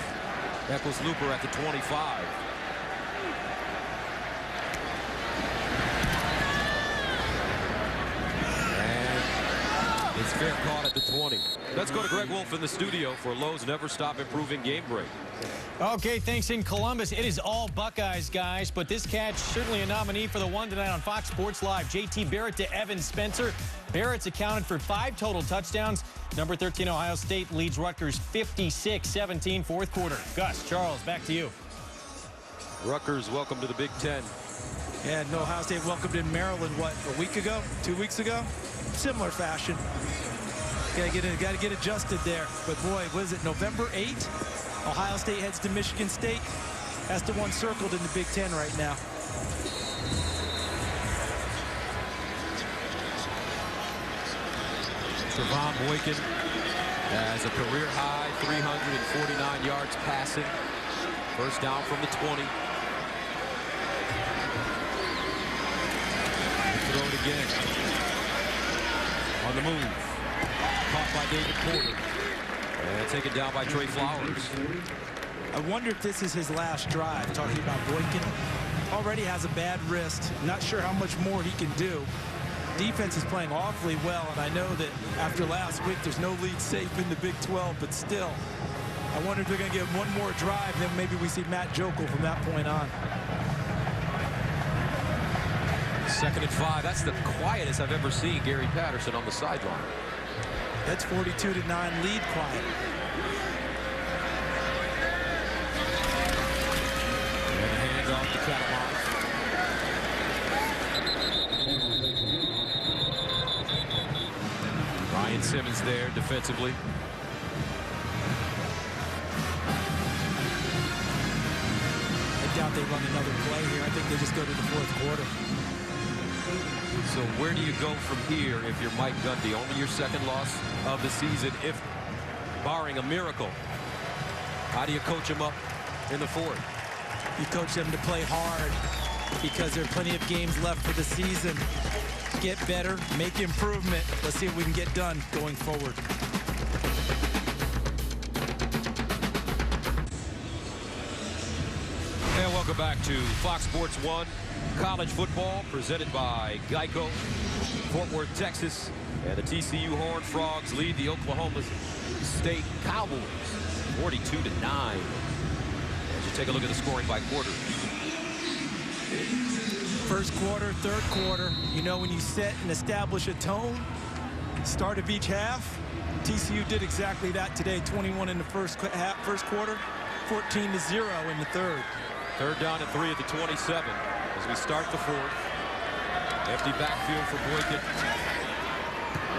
Eccles Looper at the 25. And It's fair caught at the 20. Let's go to Greg Wolf in the studio for Lowe's Never Stop Improving Game Break. Okay, thanks in Columbus. It is all Buckeyes, guys, but this catch certainly a nominee for the one tonight on Fox Sports Live. J.T. Barrett to Evan Spencer. Barrett's accounted for 5 total touchdowns. Number 13 Ohio State leads Rutgers 56-17 fourth quarter. Gus, Charles, back to you. Rutgers, welcome to the Big Ten. Yeah, no, Ohio State welcomed in Maryland, what, a week ago? 2 weeks ago? Similar fashion. Gotta get adjusted there. But boy, what is it, November 8th? Ohio State heads to Michigan State. That's the one circled in the Big Ten right now. Trevon Boykin has a career high 349 yards passing. First down from the 20. Throw it again. On the move. Caught by David Porter. And taken down by Trey Flowers. I wonder if this is his last drive. Talking about Boykin. Already has a bad wrist. Not sure how much more he can do. Defense is playing awfully well, and I know that after last week, there's no league safe in the Big 12, but still, I wonder if they're going to get one more drive, then maybe we see Matt Jokel from that point on. 2nd and 5. That's the quietest I've ever seen Gary Patterson on the sideline. That's 42-9 lead quiet. And a handoff to Catalan. Ryan Simmons there defensively. I doubt they run another play here. I think they just go to the fourth quarter. So where do you go from here if you're Mike Gundy? Only your 2nd loss of the season, if barring a miracle. How do you coach him up in the 4th? You coach them to play hard because there are plenty of games left for the season. Get better, make improvement. Let's see what we can get done going forward. And welcome back to Fox Sports 1 College Football, presented by Geico. Fort Worth, Texas, and the TCU Horned Frogs lead the Oklahoma State Cowboys 42-9. As you take a look at the scoring by quarter. First quarter, third quarter, you know, when you set and establish a tone, start of each half, TCU did exactly that today. 21 in the first quarter, 14-0 in the third. Third down and 3 at the 27 as we start the 4th. Empty backfield for Boykin.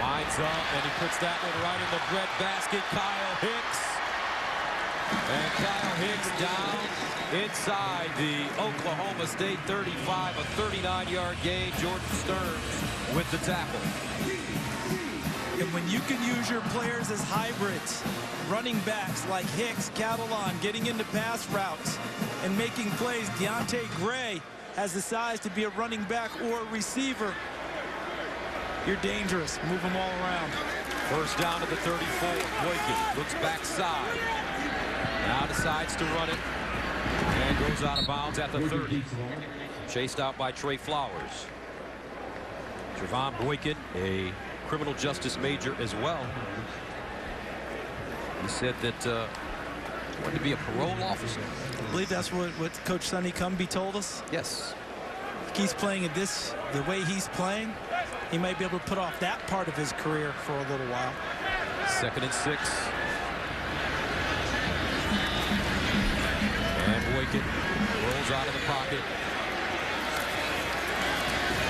Lines up, and he puts that one right in the bread basket. Kyle Hicks. And Kyle Hicks down inside the Oklahoma State 35, a 39-yard gain. Jordan Stearns with the tackle. And when you can use your players as hybrids, running backs like Hicks, Catalan, getting into pass routes and making plays, Deontay Gray has the size to be a running back or a receiver. You're dangerous. Move them all around. First down at the 34. Boykin looks backside. Now decides to run it. And goes out of bounds at the 30. Chased out by Trey Flowers. Trevon Boykin, a criminal justice major as well. He said that he wanted to be a parole officer. I believe that's what Coach Sonny Cumbie told us. Yes. If he's playing at the way he's playing, he might be able to put off that part of his career for a little while. 2nd and 6. And Boykin rolls out of the pocket.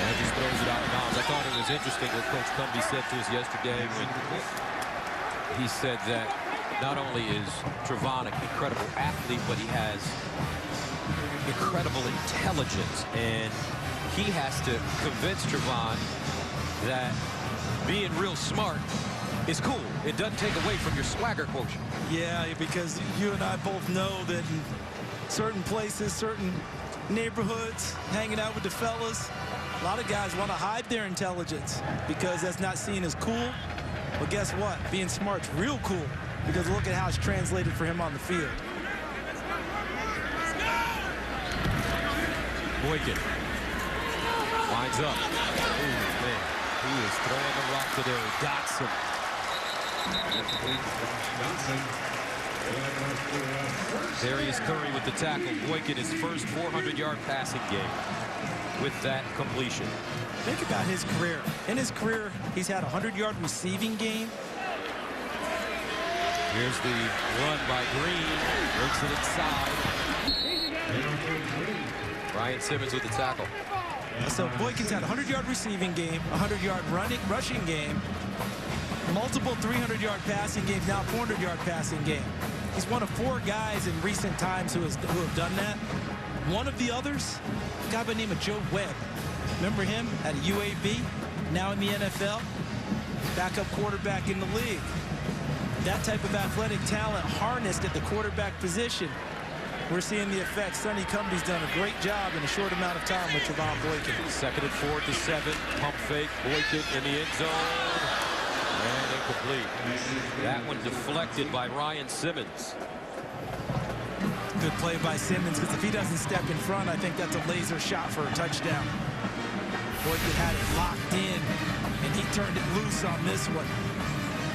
And just throws it out of bounds. I thought it was interesting what Coach Cumbie said to us yesterday when he said that not only is Trevon an incredible athlete, but he has incredible intelligence. And he has to convince Trevon that being real smart is cool. It doesn't take away from your swagger quotient. Yeah, because you and I both know that in certain places, certain neighborhoods, hanging out with the fellas, a lot of guys want to hide their intelligence because that's not seen as cool. But guess what? Being smart's real cool because look at how it's translated for him on the field. Boykin lines up. Ooh, man. He is throwing the rock to there. Dotson. Darius Curry with the tackle. Boykin his first 400-yard passing game with that completion. Think about his career. In his career, he's had a 100-yard receiving game. Here's the run by Green. Works it inside. Ryan Simmons with the tackle. So Boykin's had a 100-yard receiving game, a 100-yard rushing game, multiple 300-yard passing games, now 400-yard passing game. He's one of 4 guys in recent times who have done that. One of the others, a guy by the name of Joe Webb. Remember him at UAB, now in the NFL, backup quarterback in the league. That type of athletic talent harnessed at the quarterback position. We're seeing the effects. Sonny Cumby's done a great job in a short amount of time with Trevon Boykin. 2nd and 4 to 7. Pump fake. Boykin in the end zone. And incomplete. That one deflected by Ryan Simmons. Good play by Simmons, because if he doesn't step in front, I think that's a laser shot for a touchdown. Boykin had it locked in, and he turned it loose on this one.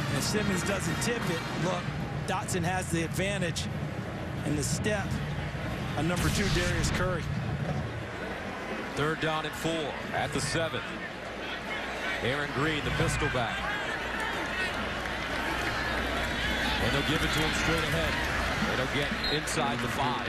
And if Simmons doesn't tip it, look, Dotson has the advantage. And the step on number 2, Darius Curry. 3rd down and 4 at the 7. Aaron Green, the pistol back. And they'll give it to him straight ahead. It'll get inside the 5.